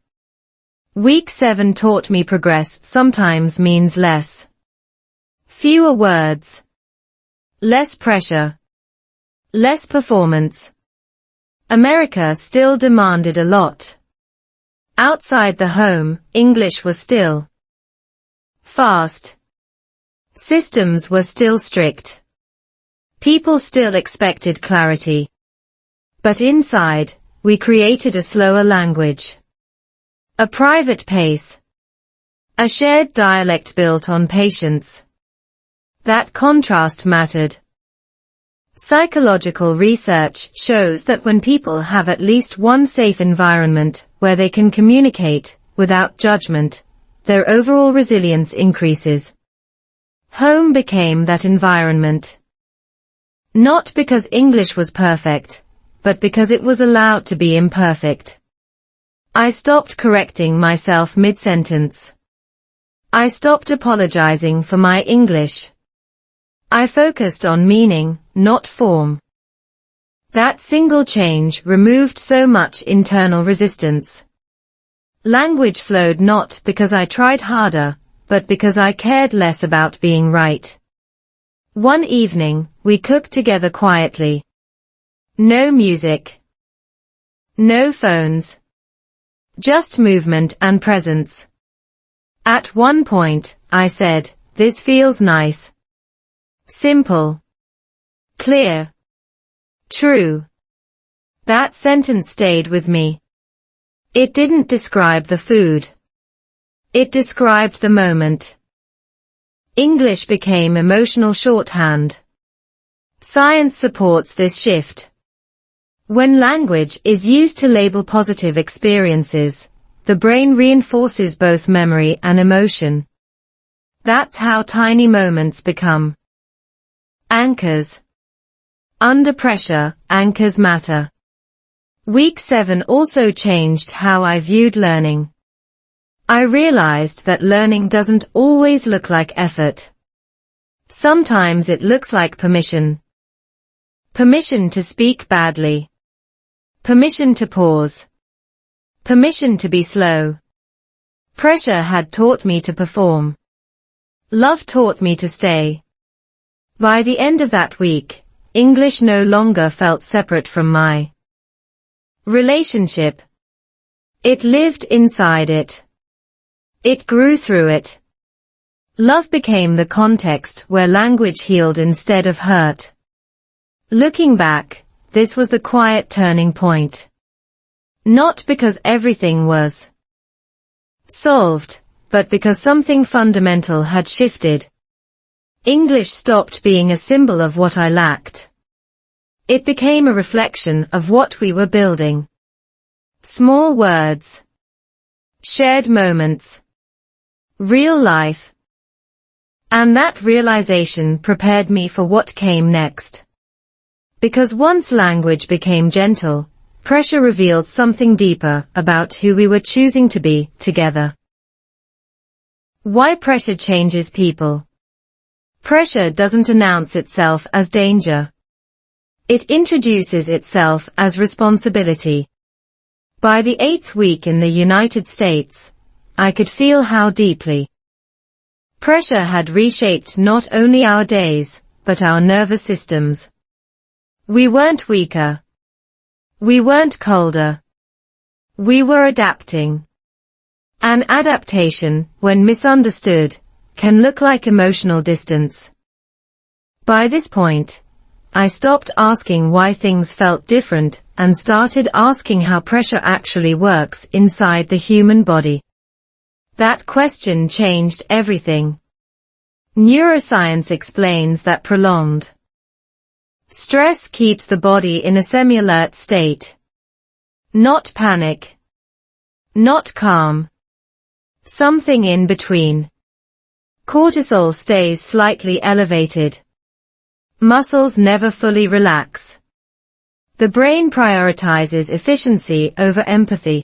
Week 7 taught me progress sometimes means less. Fewer words. Less pressure. Less performance. America still demanded a lot. Outside the home, English was still fast. Systems were still strict. People still expected clarity. But inside, we created a slower language. A private pace. A shared dialect built on patience. That contrast mattered. Psychological research shows that when people have at least one safe environment where they can communicate without judgment, their overall resilience increases. Home became that environment. Not because English was perfect, but because it was allowed to be imperfect. I stopped correcting myself mid-sentence. I stopped apologizing for my English. I focused on meaning, not form. That single change removed so much internal resistance. Language flowed not because I tried harder, but because I cared less about being right. One evening, we cooked together quietly. No music. No phones. Just movement and presence. At one point, I said, "This feels nice." Simple. Clear. True. That sentence stayed with me. It didn't describe the food. It described the moment. English became emotional shorthand. Science supports this shift. When language is used to label positive experiences, the brain reinforces both memory and emotion. That's how tiny moments become anchors. Under pressure, anchors matter. Week 7 also changed how I viewed learning. I realized that learning doesn't always look like effort. Sometimes it looks like permission. Permission to speak badly. Permission to pause. Permission to be slow. Pressure had taught me to perform. Love taught me to stay. By the end of that week, English no longer felt separate from my relationship. It lived inside it. It grew through it. Love became the context where language healed instead of hurt. Looking back, this was the quiet turning point. Not because everything was solved, but because something fundamental had shifted. English stopped being a symbol of what I lacked. It became a reflection of what we were building. Small words. Shared moments. Real life. And that realization prepared me for what came next. Because once language became gentle, pressure revealed something deeper about who we were choosing to be together. Why pressure changes people. Pressure doesn't announce itself as danger. It introduces itself as responsibility. By the 8th week in the United States, I could feel how deeply pressure had reshaped not only our days, but our nervous systems. We weren't weaker. We weren't colder. We were adapting. An adaptation, when misunderstood, can look like emotional distance. By this point, I stopped asking why things felt different and started asking how pressure actually works inside the human body. That question changed everything. Neuroscience explains that prolonged stress keeps the body in a semi-alert state. Not panic. Not calm. Something in between. Cortisol stays slightly elevated. Muscles never fully relax. The brain prioritizes efficiency over empathy.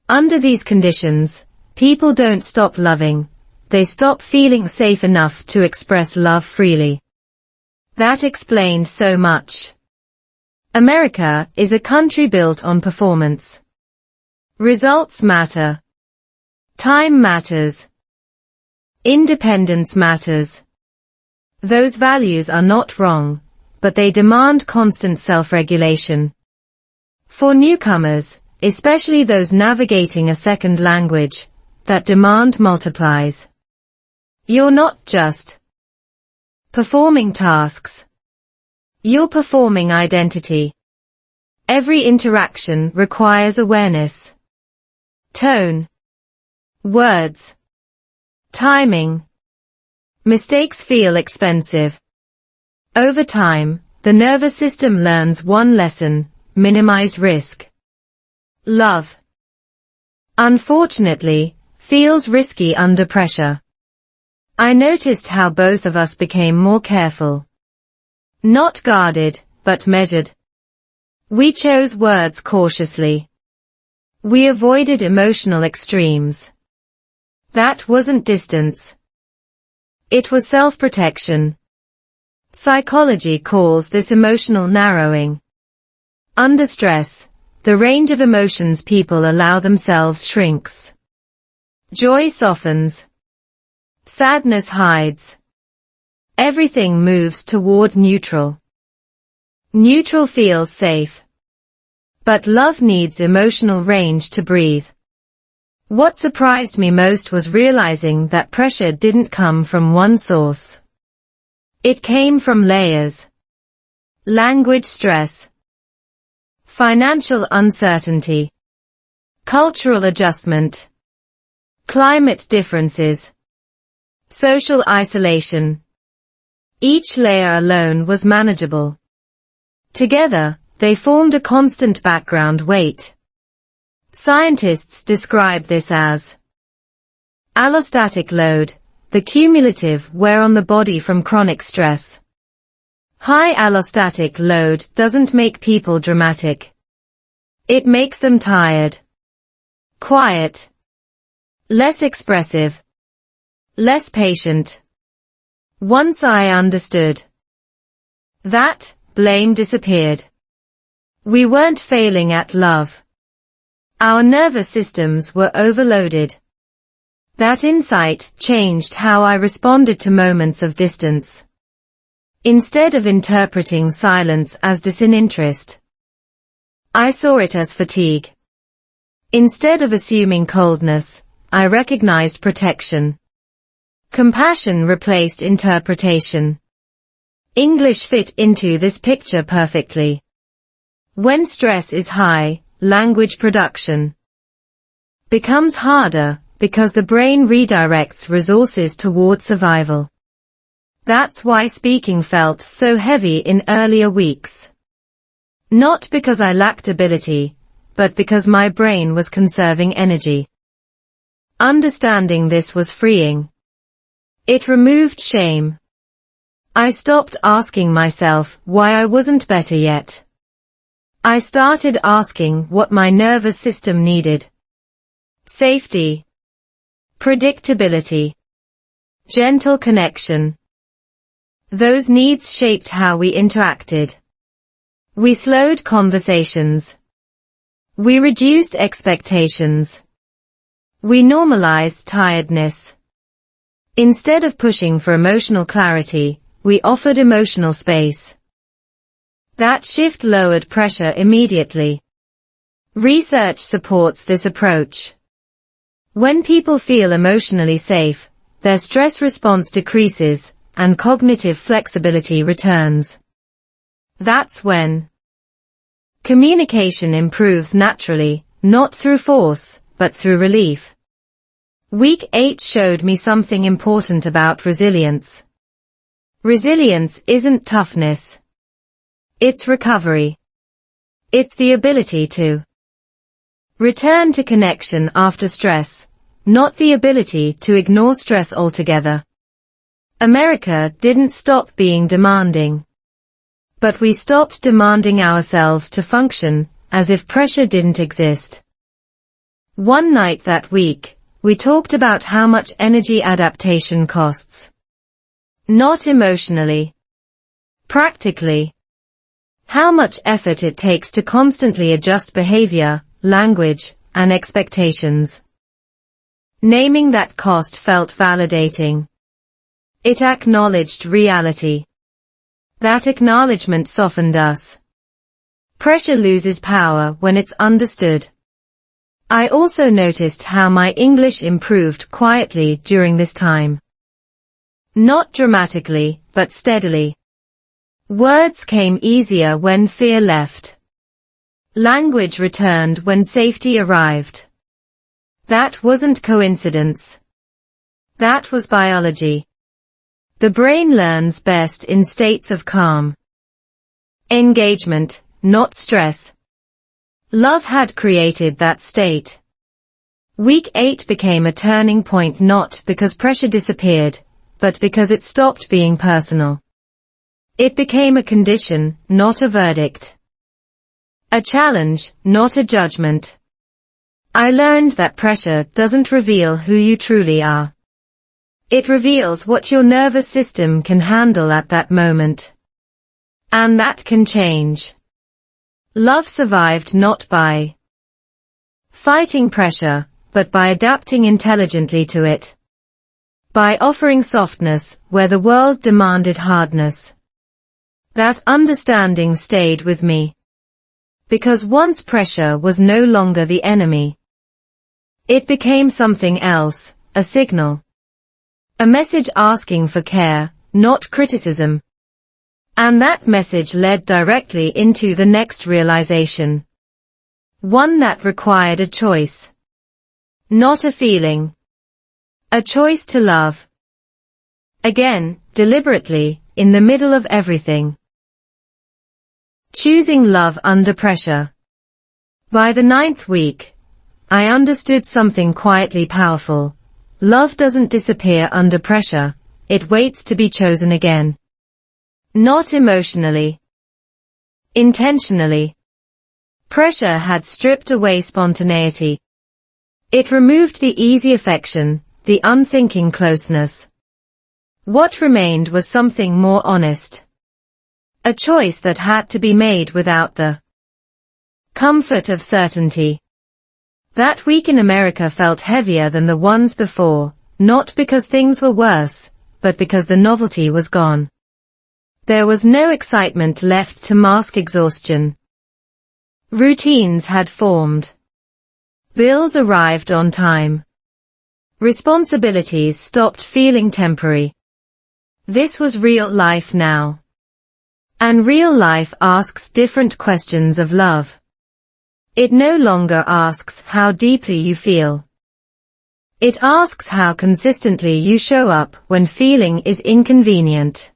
Under these conditions, people don't stop loving, they stop feeling safe enough to express love freely. That explained so much. America is a country built on performance. Results matter. Time matters. Independence matters. Those values are not wrong, but they demand constant self-regulation. For newcomers, especially those navigating a second language, that demand multiplies. You're not just performing tasks. You're performing identity. Every interaction requires awareness. Tone. Words. Timing. Mistakes feel expensive. Over time, the nervous system learns one lesson: minimize risk. Love, unfortunately, feels risky under pressure. I noticed how both of us became more careful. Not guarded, but measured. We chose words cautiously. We avoided emotional extremes. That wasn't distance. It was self-protection. Psychology calls this emotional narrowing. Under stress, the range of emotions people allow themselves shrinks. Joy softens. Sadness hides. Everything moves toward neutral. Neutral feels safe. But love needs emotional range to breathe. What surprised me most was realizing that pressure didn't come from one source. It came from layers. Language stress. Financial uncertainty. Cultural adjustment. Climate differences. Social isolation. Each layer alone was manageable. Together, they formed a constant background weight. Scientists describe this as allostatic load, the cumulative wear on the body from chronic stress. High allostatic load doesn't make people dramatic. It makes them tired, quiet, less expressive, less patient. Once I understood that, blame disappeared. We weren't failing at love. Our nervous systems were overloaded. That insight changed how I responded to moments of distance. Instead of interpreting silence as disinterest, I saw it as fatigue. Instead of assuming coldness, I recognized protection. Compassion replaced interpretation. English fit into this picture perfectly. When stress is high, language production becomes harder because the brain redirects resources toward survival. That's why speaking felt so heavy in earlier weeks. Not because I lacked ability, but because my brain was conserving energy. Understanding this was freeing. It removed shame. I stopped asking myself why I wasn't better yet. I started asking what my nervous system needed. Safety. Predictability. Gentle connection. Those needs shaped how we interacted. We slowed conversations. We reduced expectations. We normalized tiredness. Instead of pushing for emotional clarity, we offered emotional space. That shift lowered pressure immediately. Research supports this approach. When people feel emotionally safe, their stress response decreases, and cognitive flexibility returns. That's when communication improves naturally, not through force, but through relief. Week 8 showed me something important about resilience. Resilience isn't toughness. It's recovery. It's the ability to return to connection after stress, not the ability to ignore stress altogether. America didn't stop being demanding. But we stopped demanding ourselves to function, as if pressure didn't exist. One night that week, we talked about how much energy adaptation costs. Not emotionally. Practically. How much effort it takes to constantly adjust behavior, language, and expectations. Naming that cost felt validating. It acknowledged reality. That acknowledgement softened us. Pressure loses power when it's understood. I also noticed how my English improved quietly during this time. Not dramatically, but steadily. Words came easier when fear left. Language returned when safety arrived. That wasn't coincidence. That was biology. The brain learns best in states of calm. Engagement, not stress. Love had created that state. Week 8 became a turning point not because pressure disappeared, but because it stopped being personal. It became a condition, not a verdict. A challenge, not a judgment. I learned that pressure doesn't reveal who you truly are. It reveals what your nervous system can handle at that moment. And that can change. Love survived not by fighting pressure, but by adapting intelligently to it. By offering softness where the world demanded hardness. That understanding stayed with me. Because once pressure was no longer the enemy. It became something else, a signal. A message asking for care, not criticism. And that message led directly into the next realization. One that required a choice. Not a feeling. A choice to love. Again, deliberately, in the middle of everything. Choosing love under pressure. By the 9th week, I understood something quietly powerful. Love doesn't disappear under pressure, it waits to be chosen again. Not emotionally. Intentionally. Pressure had stripped away spontaneity. It removed the easy affection, the unthinking closeness. What remained was something more honest. A choice that had to be made without the comfort of certainty. That week in America felt heavier than the ones before, not because things were worse, but because the novelty was gone. There was no excitement left to mask exhaustion. Routines had formed. Bills arrived on time. Responsibilities stopped feeling temporary. This was real life now. And real life asks different questions of love. It no longer asks how deeply you feel. It asks how consistently you show up when feeling is inconvenient.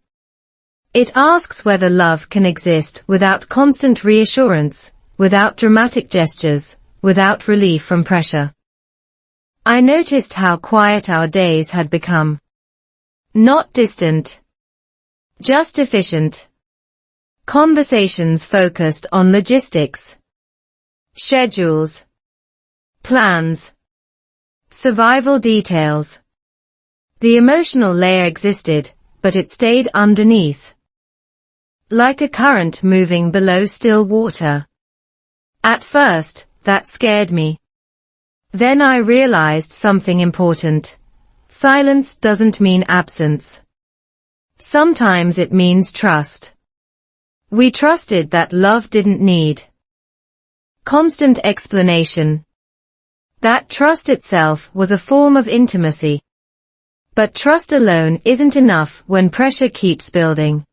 It asks whether love can exist without constant reassurance, without dramatic gestures, without relief from pressure. I noticed how quiet our days had become. Not distant. Just efficient. Conversations focused on logistics. Schedules. Plans. Survival details. The emotional layer existed, but it stayed underneath. Like a current moving below still water. At first, that scared me. Then I realized something important. Silence doesn't mean absence. Sometimes it means trust. We trusted that love didn't need constant explanation. That trust itself was a form of intimacy. But trust alone isn't enough when pressure keeps building.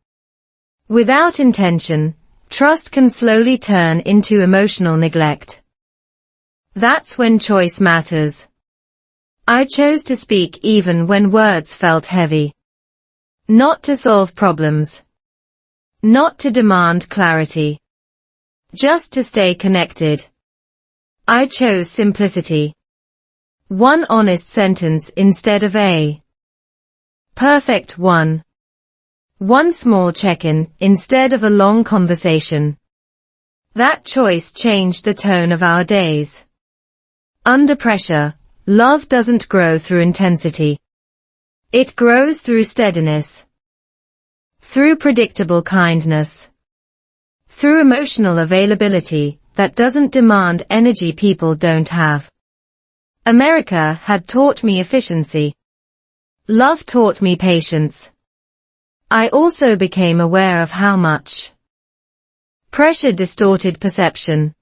Without intention, trust can slowly turn into emotional neglect. That's when choice matters. I chose to speak even when words felt heavy. Not to solve problems. Not to demand clarity. Just to stay connected. I chose simplicity. One honest sentence instead of a perfect one. One small check-in instead of a long conversation. That choice changed the tone of our days. Under pressure, love doesn't grow through intensity. It grows through steadiness. Through predictable kindness. Through emotional availability that doesn't demand energy people don't have. America had taught me efficiency. Love taught me patience. I also became aware of how much pressure distorted perception.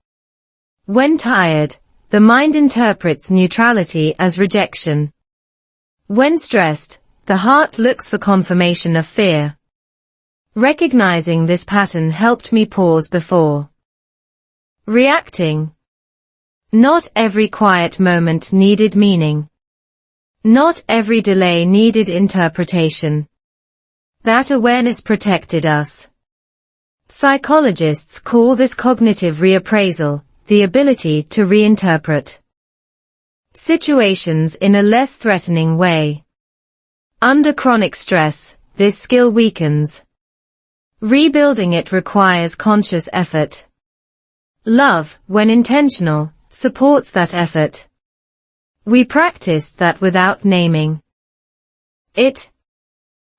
When tired, the mind interprets neutrality as rejection. When stressed, the heart looks for confirmation of fear. Recognizing this pattern helped me pause before reacting. Not every quiet moment needed meaning. Not every delay needed interpretation. That awareness protected us. Psychologists call this cognitive reappraisal, the ability to reinterpret situations in a less threatening way. Under chronic stress, this skill weakens. Rebuilding it requires conscious effort. Love, when intentional, supports that effort. We practiced that without naming it.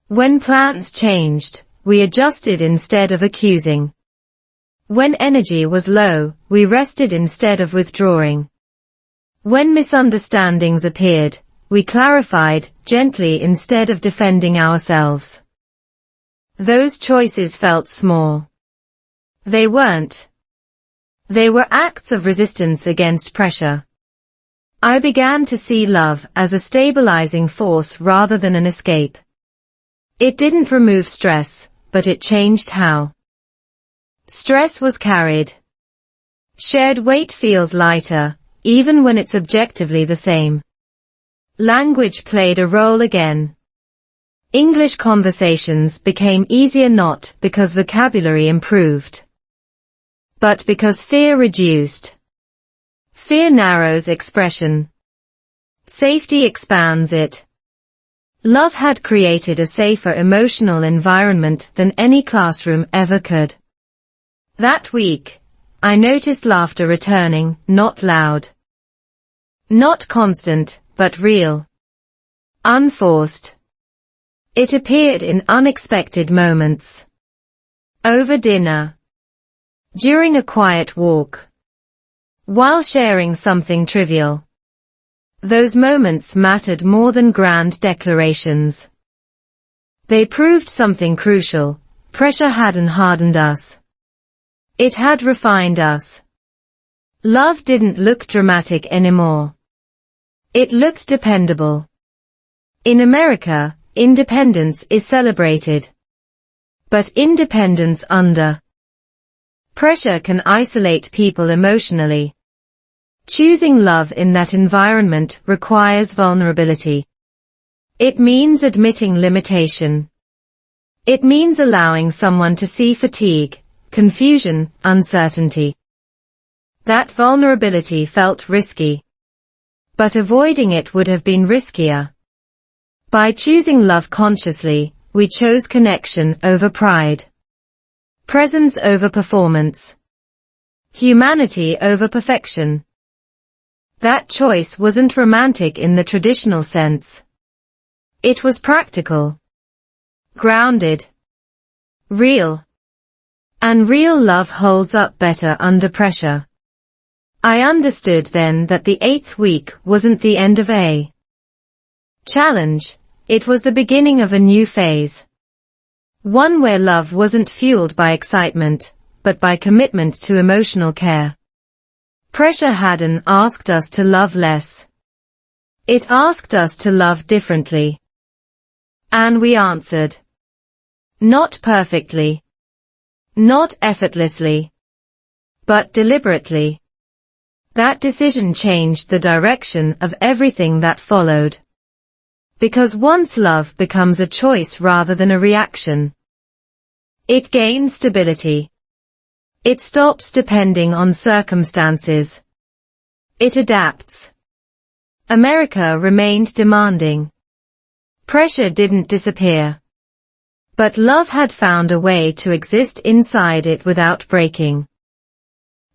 When plans changed, we adjusted instead of accusing. When energy was low, we rested instead of withdrawing. When misunderstandings appeared, we clarified gently instead of defending ourselves. Those choices felt small. They weren't. They were acts of resistance against pressure. I began to see love as a stabilizing force rather than an escape. It didn't remove stress, but it changed how stress was carried. Shared weight feels lighter, even when it's objectively the same. Language played a role again. English conversations became easier not because vocabulary improved, but because fear reduced. Fear narrows expression. Safety expands it. Love had created a safer emotional environment than any classroom ever could. That week, I noticed laughter returning, not loud. Not constant, but real. Unforced. It appeared in unexpected moments. Over dinner. During a quiet walk. While sharing something trivial. Those moments mattered more than grand declarations. They proved something crucial. Pressure hadn't hardened us. It had refined us. Love didn't look dramatic anymore. It looked dependable. In America, independence is celebrated. But independence under pressure can isolate people emotionally. Choosing love in that environment requires vulnerability. It means admitting limitation. It means allowing someone to see fatigue, confusion, uncertainty. That vulnerability felt risky. But avoiding it would have been riskier. By choosing love consciously, we chose connection over pride. Presence over performance. Humanity over perfection. That choice wasn't romantic in the traditional sense. It was practical. Grounded. Real. And real love holds up better under pressure. I understood then that the 8th week wasn't the end of a challenge, it was the beginning of a new phase. One where love wasn't fueled by excitement, but by commitment to emotional care. Pressure hadn't asked us to love less. It asked us to love differently. And we answered. Not perfectly. Not effortlessly. But deliberately. That decision changed the direction of everything that followed. Because once love becomes a choice rather than a reaction, it gains stability. It stops depending on circumstances. It adapts. America remained demanding. Pressure didn't disappear. But love had found a way to exist inside it without breaking.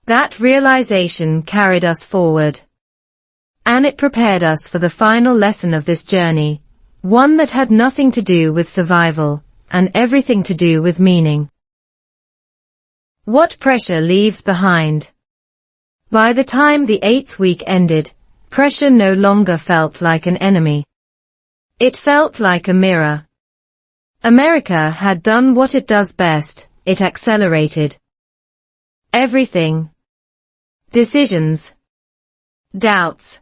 That realization carried us forward. And it prepared us for the final lesson of this journey, one that had nothing to do with survival, and everything to do with meaning. What pressure leaves behind. By the time the 8th week ended, pressure no longer felt like an enemy. It felt like a mirror. America had done what it does best, it accelerated everything. Decisions. Doubts.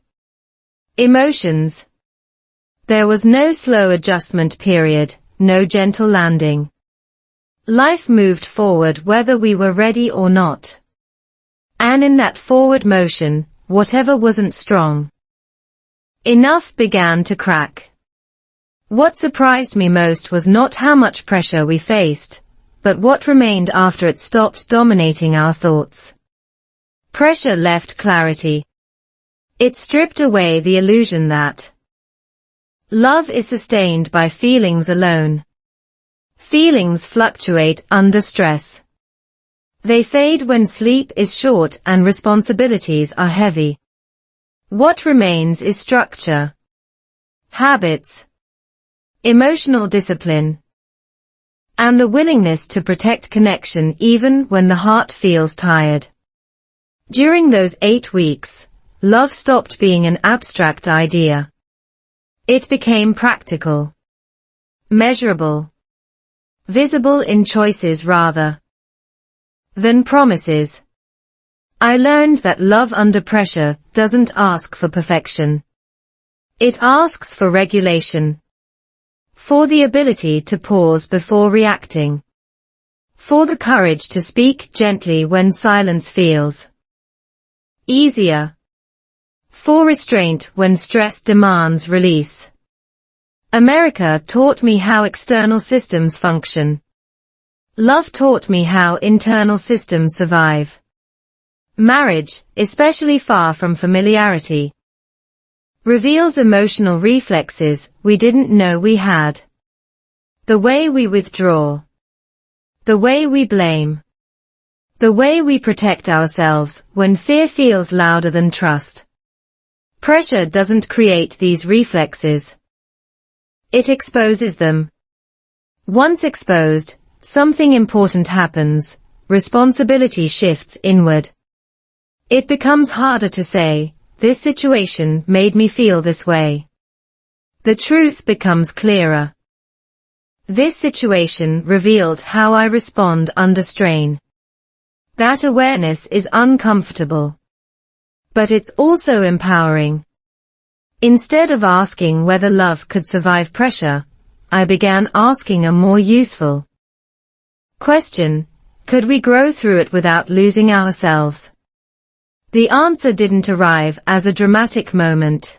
Emotions. There was no slow adjustment period, no gentle landing. Life moved forward whether we were ready or not. And in that forward motion, whatever wasn't strong enough began to crack. What surprised me most was not how much pressure we faced, but what remained after it stopped dominating our thoughts. Pressure left clarity. It stripped away the illusion that love is sustained by feelings alone. Feelings fluctuate under stress. They fade when sleep is short and responsibilities are heavy. What remains is structure, habits, emotional discipline, and the willingness to protect connection even when the heart feels tired. During those 8 weeks, love stopped being an abstract idea. It became practical, measurable, visible in choices rather than promises. I learned that love under pressure doesn't ask for perfection. It asks for regulation, for the ability to pause before reacting, for the courage to speak gently when silence feels easier, for restraint when stress demands release. America taught me how external systems function. Love taught me how internal systems survive. Marriage, especially far from familiarity, reveals emotional reflexes we didn't know we had. The way we withdraw, the way we blame, the way we protect ourselves when fear feels louder than trust. Pressure doesn't create these reflexes. It exposes them. Once exposed, something important happens. Responsibility shifts inward. It becomes harder to say, "This situation made me feel this way." The truth becomes clearer. This situation revealed how I respond under strain. That awareness is uncomfortable. But it's also empowering. Instead of asking whether love could survive pressure, I began asking a more useful question: could we grow through it without losing ourselves? The answer didn't arrive as a dramatic moment.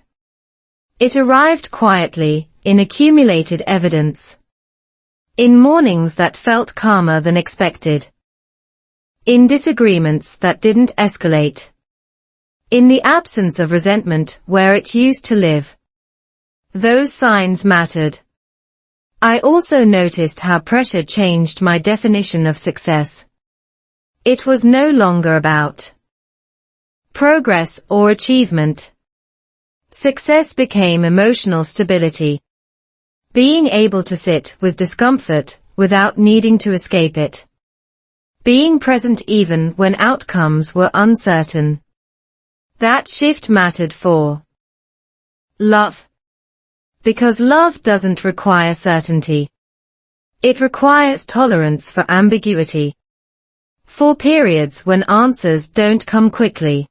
It arrived quietly, in accumulated evidence. In mornings that felt calmer than expected. In disagreements that didn't escalate. In the absence of resentment where it used to live. Those signs mattered. I also noticed how pressure changed my definition of success. It was no longer about progress or achievement. Success became emotional stability. Being able to sit with discomfort without needing to escape it. Being present even when outcomes were uncertain. That shift mattered for love. Because love doesn't require certainty. It requires tolerance for ambiguity. For periods when answers don't come quickly.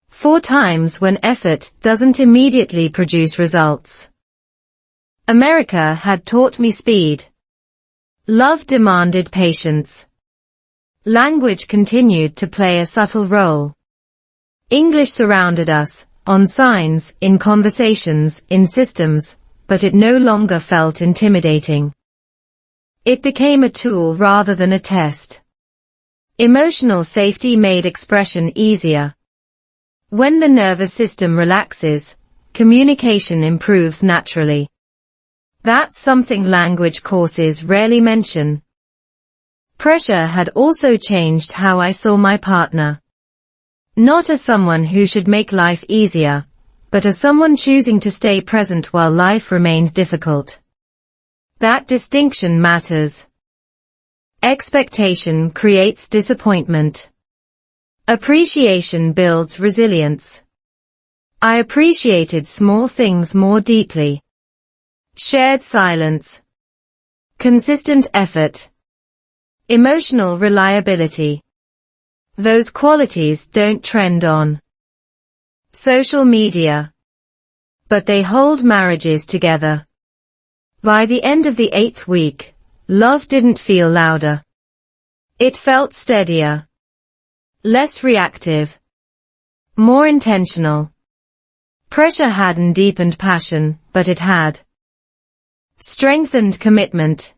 For times when effort doesn't immediately produce results. America had taught me speed. Love demanded patience. Language continued to play a subtle role. English surrounded us, on signs, in conversations, in systems, but it no longer felt intimidating. It became a tool rather than a test. Emotional safety made expression easier. When the nervous system relaxes, communication improves naturally. That's something language courses rarely mention. Pressure had also changed how I saw my partner. Not as someone who should make life easier, but as someone choosing to stay present while life remained difficult. That distinction matters. Expectation creates disappointment. Appreciation builds resilience. I appreciated small things more deeply. Shared silence. Consistent effort. Emotional reliability. Those qualities don't trend on social media, but they hold marriages together. By the end of the 8th week, love didn't feel louder. It felt steadier, less reactive, more intentional. Pressure hadn't deepened passion, but it had strengthened commitment.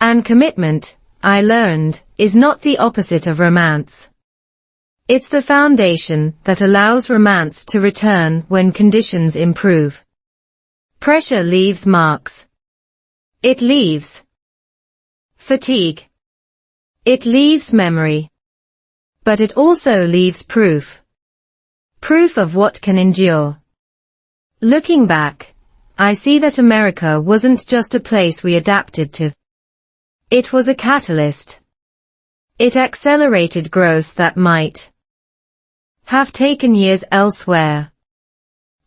And commitment, I learned, is not the opposite of romance. It's the foundation that allows romance to return when conditions improve. Pressure leaves marks. It leaves fatigue. It leaves memory. But it also leaves proof. Proof of what can endure. Looking back, I see that America wasn't just a place we adapted to. It was a catalyst. It accelerated growth that might have taken years elsewhere.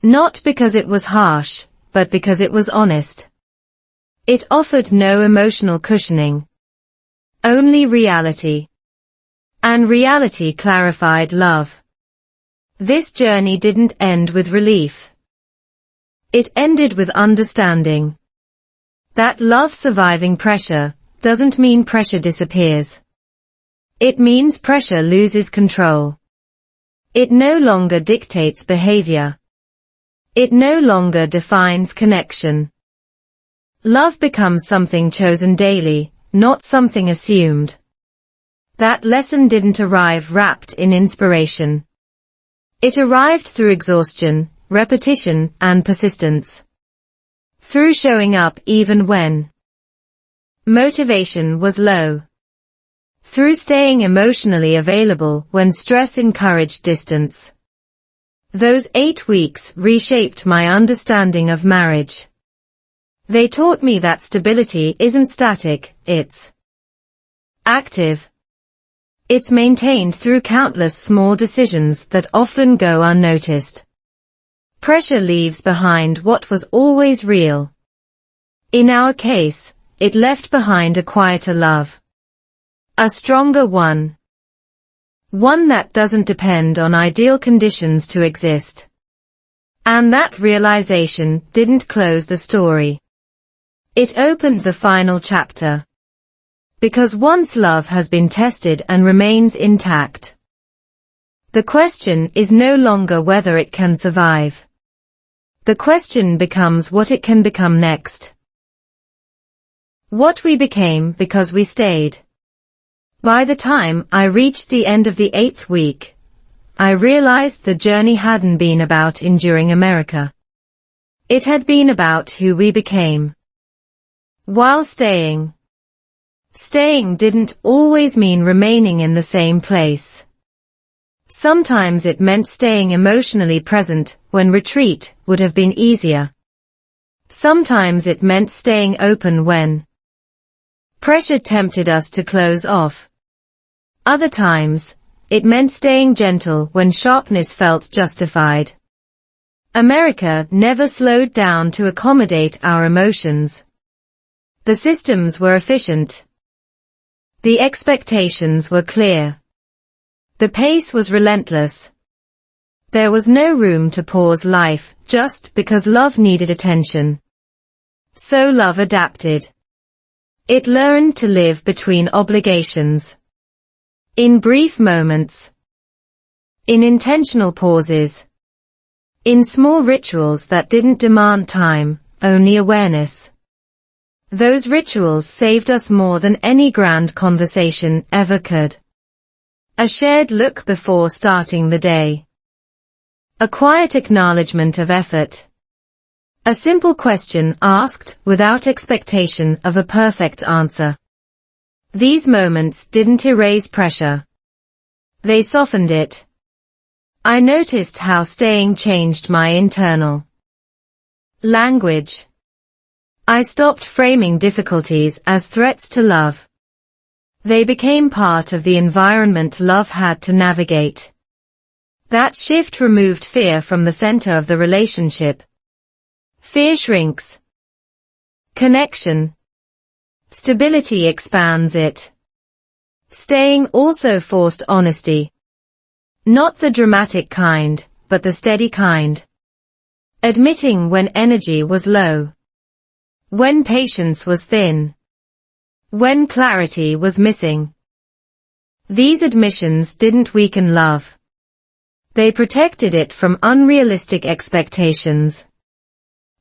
Not because it was harsh, but because it was honest. It offered no emotional cushioning. Only reality. And reality clarified love. This journey didn't end with relief. It ended with understanding. That love surviving pressure doesn't mean pressure disappears. It means pressure loses control. It no longer dictates behavior. It no longer defines connection. Love becomes something chosen daily, not something assumed. That lesson didn't arrive wrapped in inspiration. It arrived through exhaustion, repetition, and persistence. Through showing up even when motivation was low. Through staying emotionally available when stress encouraged distance. Those 8 weeks reshaped my understanding of marriage. They taught me that stability isn't static, it's active. It's maintained through countless small decisions that often go unnoticed. Pressure leaves behind what was always real. In our case, it left behind a quieter love. A stronger one. One that doesn't depend on ideal conditions to exist. And that realization didn't close the story. It opened the final chapter. Because once love has been tested and remains intact, the question is no longer whether it can survive. The question becomes what it can become next. What we became because we stayed. By the time I reached the end of the 8th week, I realized the journey hadn't been about enduring America. It had been about who we became. While staying didn't always mean remaining in the same place. Sometimes it meant staying emotionally present when retreat would have been easier. Sometimes it meant staying open when pressure tempted us to close off. Other times, it meant staying gentle when sharpness felt justified. America never slowed down to accommodate our emotions. The systems were efficient. The expectations were clear. The pace was relentless. There was no room to pause life just because love needed attention. So love adapted. It learned to live between obligations. In brief moments. In intentional pauses. In small rituals that didn't demand time, only awareness. Those rituals saved us more than any grand conversation ever could. A shared look before starting the day. A quiet acknowledgement of effort. A simple question asked without expectation of a perfect answer. These moments didn't erase pressure. They softened it. I noticed how staying changed my internal language. I stopped framing difficulties as threats to love. They became part of the environment love had to navigate. That shift removed fear from the center of the relationship. Fear shrinks. Connection. Stability expands it. Staying also forced honesty. Not the dramatic kind, but the steady kind. Admitting when energy was low. When patience was thin. When clarity was missing. These admissions didn't weaken love. They protected it from unrealistic expectations.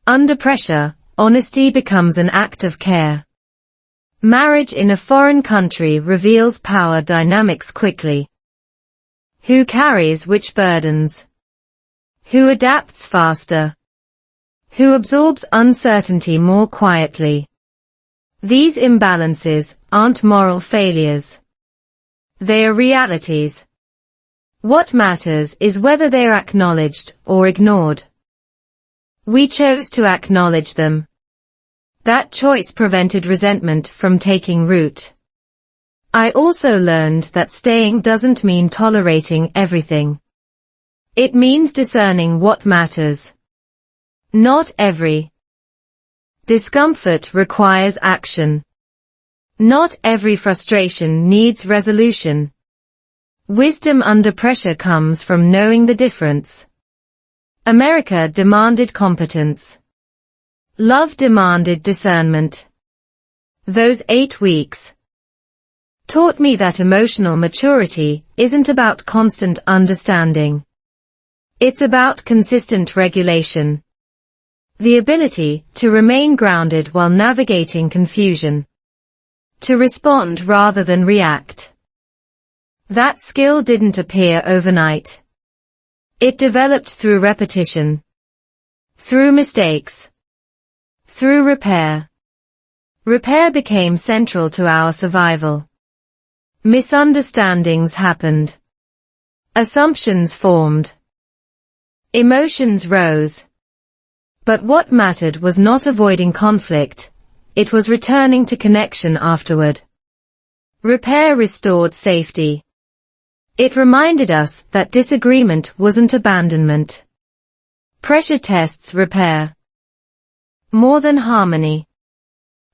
Under pressure, honesty becomes an act of care. Marriage in a foreign country reveals power dynamics quickly. Who carries which burdens? Who adapts faster? Who absorbs uncertainty more quietly? These imbalances aren't moral failures. They are realities. What matters is whether they are acknowledged or ignored. We chose to acknowledge them. That choice prevented resentment from taking root. I also learned that staying doesn't mean tolerating everything. It means discerning what matters. Not every discomfort requires action. Not every frustration needs resolution. Wisdom under pressure comes from knowing the difference. America demanded competence. Love demanded discernment. Those 8 weeks taught me that emotional maturity isn't about constant understanding. It's about consistent regulation. The ability to remain grounded while navigating confusion. To respond rather than react. That skill didn't appear overnight. It developed through repetition. Through mistakes. Through repair. Repair became central to our survival. Misunderstandings happened. Assumptions formed. Emotions rose. But what mattered was not avoiding conflict, it was returning to connection afterward. Repair restored safety. It reminded us that disagreement wasn't abandonment. Pressure tests repair. More than harmony.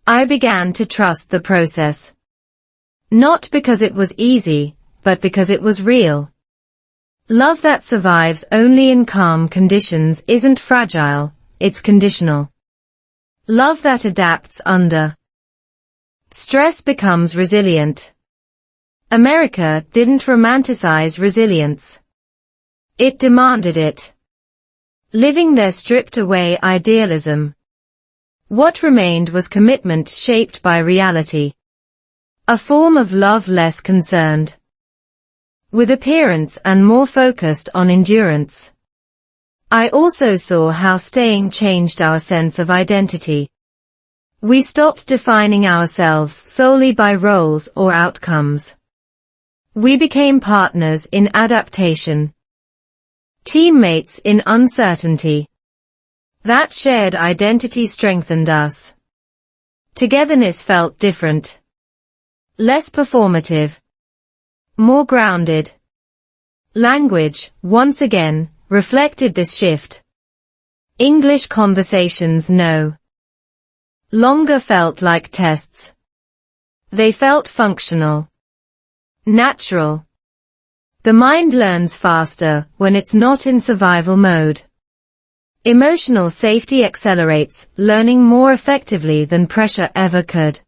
I began to trust the process. Not because it was easy, but because it was real. Love that survives only in calm conditions isn't fragile, it's conditional. Love that adapts under stress becomes resilient. America didn't romanticize resilience. It demanded it. Living there stripped away idealism. What remained was commitment shaped by reality. A form of love less concerned with appearance and more focused on endurance. I also saw how staying changed our sense of identity. We stopped defining ourselves solely by roles or outcomes. We became partners in adaptation. Teammates in uncertainty. That shared identity strengthened us. Togetherness felt different. Less performative. More grounded. Language, once again, reflected this shift. English conversations no longer felt like tests. They felt functional. Natural. The mind learns faster when it's not in survival mode. Emotional safety accelerates learning more effectively than pressure ever could.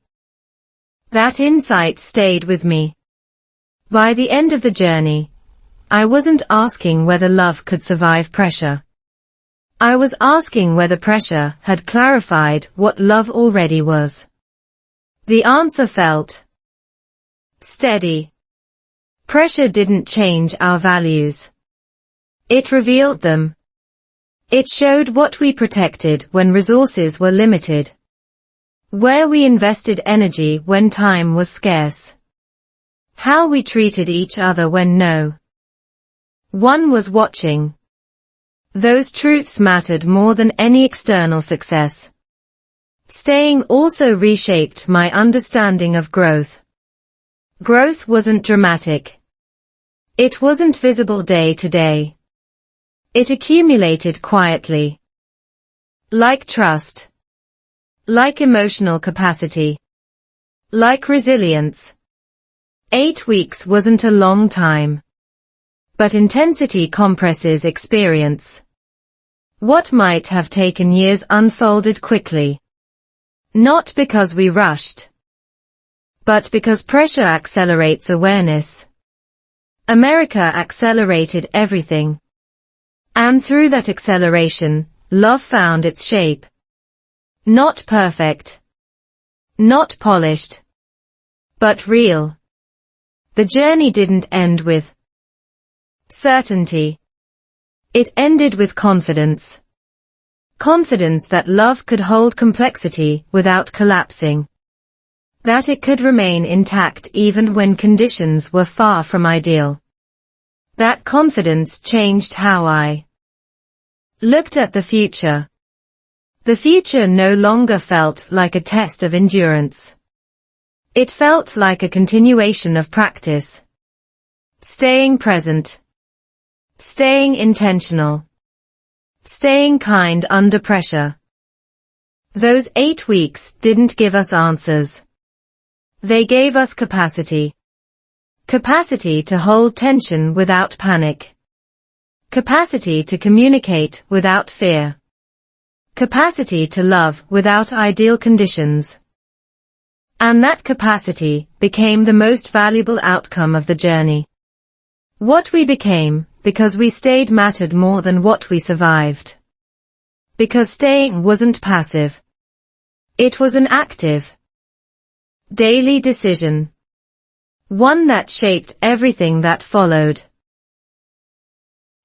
That insight stayed with me. By the end of the journey, I wasn't asking whether love could survive pressure. I was asking whether pressure had clarified what love already was. The answer felt steady. Pressure didn't change our values. It revealed them. It showed what we protected when resources were limited. Where we invested energy when time was scarce. How we treated each other when no one was watching. Those truths mattered more than any external success. Staying also reshaped my understanding of growth. Growth wasn't dramatic. It wasn't visible day to day. It accumulated quietly. Like trust. Like emotional capacity. Like resilience. 8 weeks wasn't a long time. But intensity compresses experience. What might have taken years unfolded quickly. Not because we rushed. But because pressure accelerates awareness. America accelerated everything. And through that acceleration, love found its shape. Not perfect. Not polished. But real. The journey didn't end with certainty. It ended with confidence. Confidence that love could hold complexity without collapsing. That it could remain intact even when conditions were far from ideal. That confidence changed how I looked at the future. The future no longer felt like a test of endurance. It felt like a continuation of practice. Staying present. Staying intentional. Staying kind under pressure. Those 8 weeks didn't give us answers. They gave us capacity. Capacity to hold tension without panic. Capacity to communicate without fear. Capacity to love without ideal conditions. And that capacity became the most valuable outcome of the journey. What we became, because we stayed, mattered more than what we survived. Because staying wasn't passive. It was an active, daily decision. One that shaped everything that followed.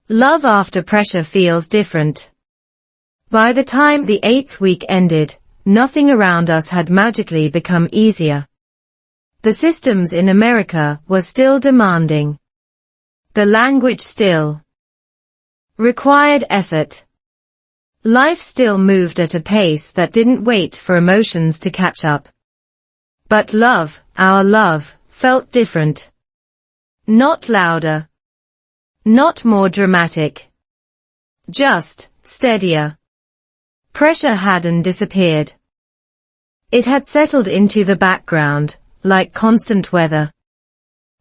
Love after pressure feels different. By the time the 8th week ended, nothing around us had magically become easier. The systems in America were still demanding. The language still required effort. Life still moved at a pace that didn't wait for emotions to catch up. But love, our love, felt different. Not louder. Not more dramatic. Just steadier. Pressure hadn't disappeared. It had settled into the background, like constant weather.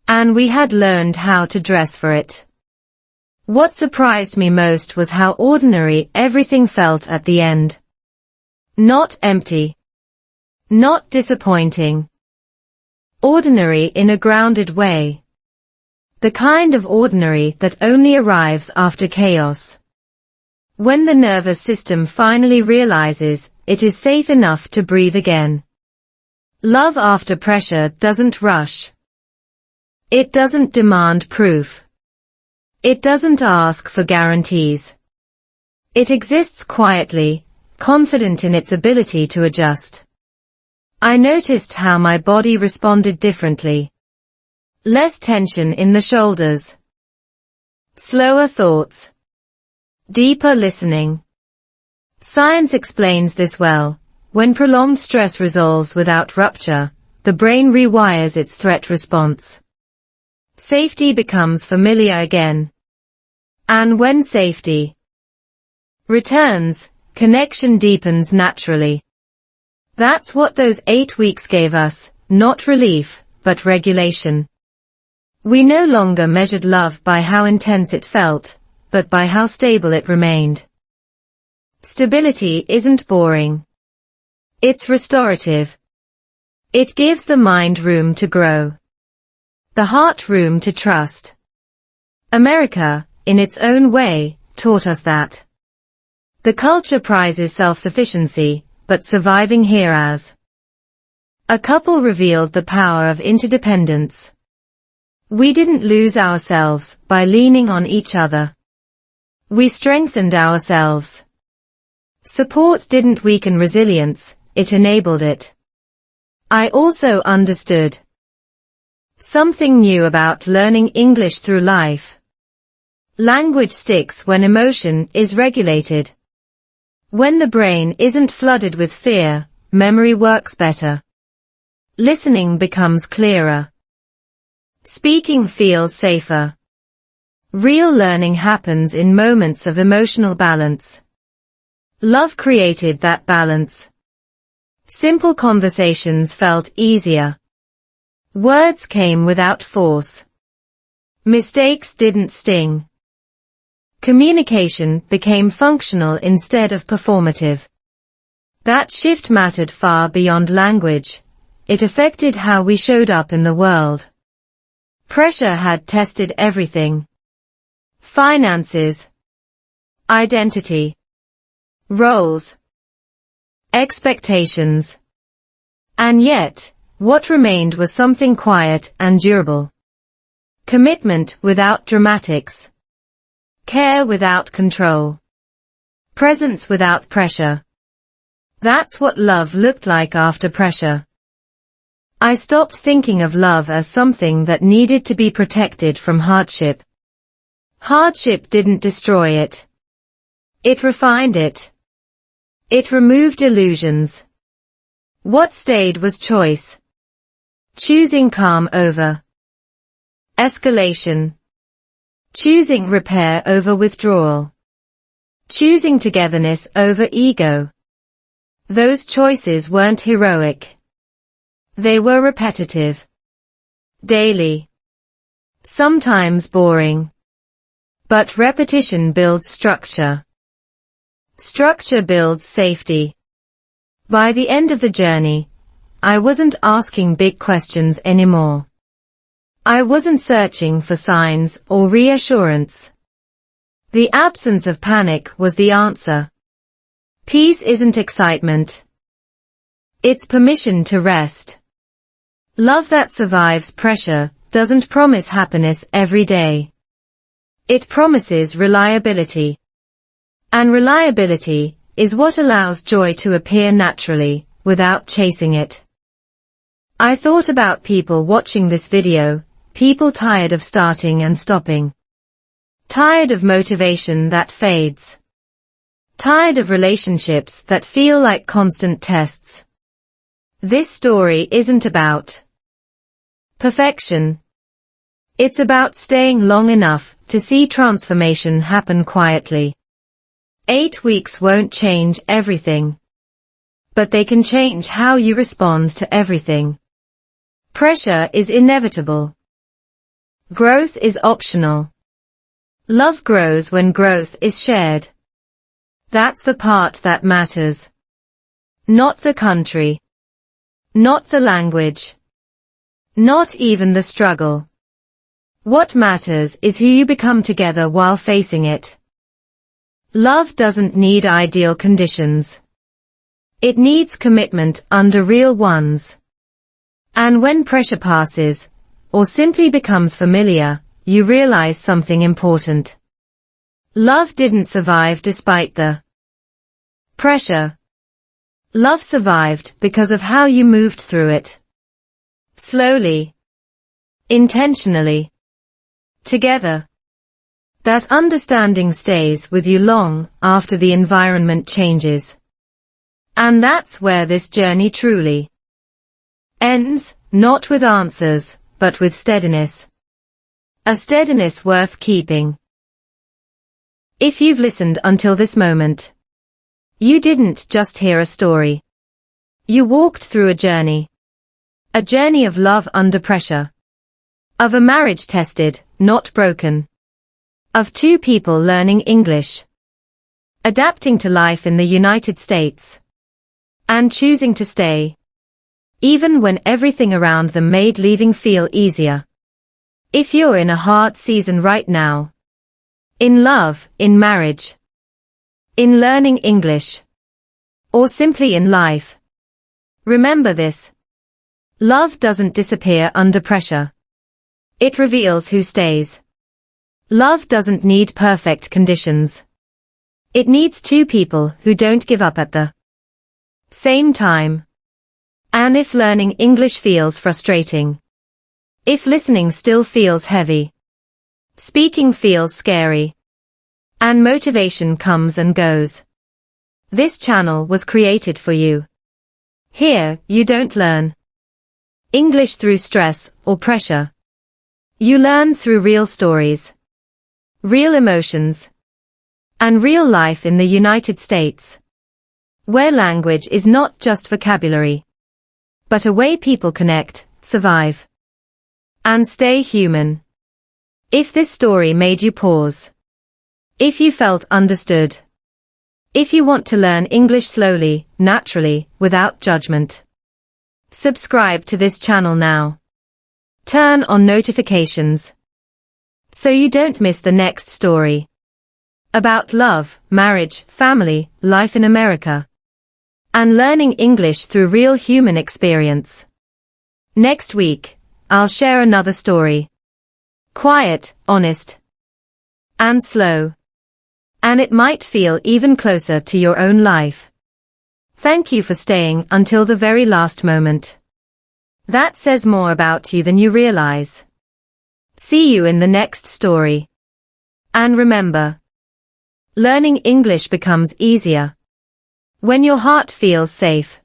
And we had learned how to dress for it. What surprised me most was how ordinary everything felt at the end. Not empty. Not disappointing. Ordinary in a grounded way. The kind of ordinary that only arrives after chaos. When the nervous system finally realizes it is safe enough to breathe again. Love after pressure doesn't rush. It doesn't demand proof. It doesn't ask for guarantees. It exists quietly, confident in its ability to adjust. I noticed how my body responded differently. Less tension in the shoulders. Slower thoughts. Deeper listening. Science explains this well. When prolonged stress resolves without rupture, the brain rewires its threat response. Safety becomes familiar again. And when safety returns, connection deepens naturally. That's what those 8 weeks gave us, not relief, but regulation. We no longer measured love by how intense it felt, but by how stable it remained. Stability isn't boring. It's restorative. It gives the mind room to grow. The heart room to trust. America, in its own way, taught us that. The culture prizes self-sufficiency, but surviving here as a couple revealed the power of interdependence. We didn't lose ourselves by leaning on each other. We strengthened ourselves. Support didn't weaken resilience, it enabled it. I also understood something new about learning English through life. Language sticks when emotion is regulated. When the brain isn't flooded with fear, memory works better. Listening becomes clearer. Speaking feels safer. Real learning happens in moments of emotional balance. Love created that balance. Simple conversations felt easier. Words came without force. Mistakes didn't sting. Communication became functional instead of performative. That shift mattered far beyond language. It affected how we showed up in the world. Pressure had tested everything. Finances. Identity. Roles. Expectations. And yet, what remained was something quiet and durable. Commitment without dramatics. Care without control. Presence without pressure. That's what love looked like after pressure. I stopped thinking of love as something that needed to be protected from hardship. Hardship didn't destroy it. It refined it. It removed illusions. What stayed was choice. Choosing calm over escalation. Choosing repair over withdrawal. Choosing togetherness over ego. Those choices weren't heroic. They were repetitive. Daily. Sometimes boring. But repetition builds structure. Structure builds safety. By the end of the journey, I wasn't asking big questions anymore. I wasn't searching for signs or reassurance. The absence of panic was the answer. Peace isn't excitement. It's permission to rest. Love that survives pressure doesn't promise happiness every day. It promises reliability. And reliability is what allows joy to appear naturally, without chasing it. I thought about people watching this video, people tired of starting and stopping. Tired of motivation that fades. Tired of relationships that feel like constant tests. This story isn't about perfection. It's about staying long enough to see transformation happen quietly. 8 weeks won't change everything. But they can change how you respond to everything. Pressure is inevitable. Growth is optional. Love grows when growth is shared. That's the part that matters. Not the country. Not the language. Not even the struggle. What matters is who you become together while facing it. Love doesn't need ideal conditions. It needs commitment under real ones. And when pressure passes, or simply becomes familiar, you realize something important. Love didn't survive despite the pressure. Love survived because of how you moved through it. Slowly. Intentionally. Together. That understanding stays with you long after the environment changes. And that's where this journey truly ends, not with answers, but with steadiness. A steadiness worth keeping. If you've listened until this moment, you didn't just hear a story. You walked through a journey. A journey of love under pressure. Of a marriage tested, not broken. Of 2 people learning English. Adapting to life in the United States. And choosing to stay. Even when everything around them made leaving feel easier. If you're in a hard season right now. In love, in marriage. In learning English. Or simply in life. Remember this. Love doesn't disappear under pressure. It reveals who stays. Love doesn't need perfect conditions. It needs 2 people who don't give up at the same time. And if learning English feels frustrating. If listening still feels heavy. Speaking feels scary. And motivation comes and goes. This channel was created for you. Here, you don't learn English through stress or pressure. You learn through real stories. Real emotions. And real life in the United States. Where language is not just vocabulary. But a way people connect, survive. And stay human. If this story made you pause. If you felt understood. If you want to learn English slowly, naturally, without judgment. Subscribe to this channel now. Turn on notifications. So you don't miss the next story. About love, marriage, family, life in America. And learning English through real human experience. Next week, I'll share another story. Quiet, honest. And slow. And it might feel even closer to your own life. Thank you for staying until the very last moment. That says more about you than you realize. See you in the next story. And remember, learning English becomes easier when your heart feels safe.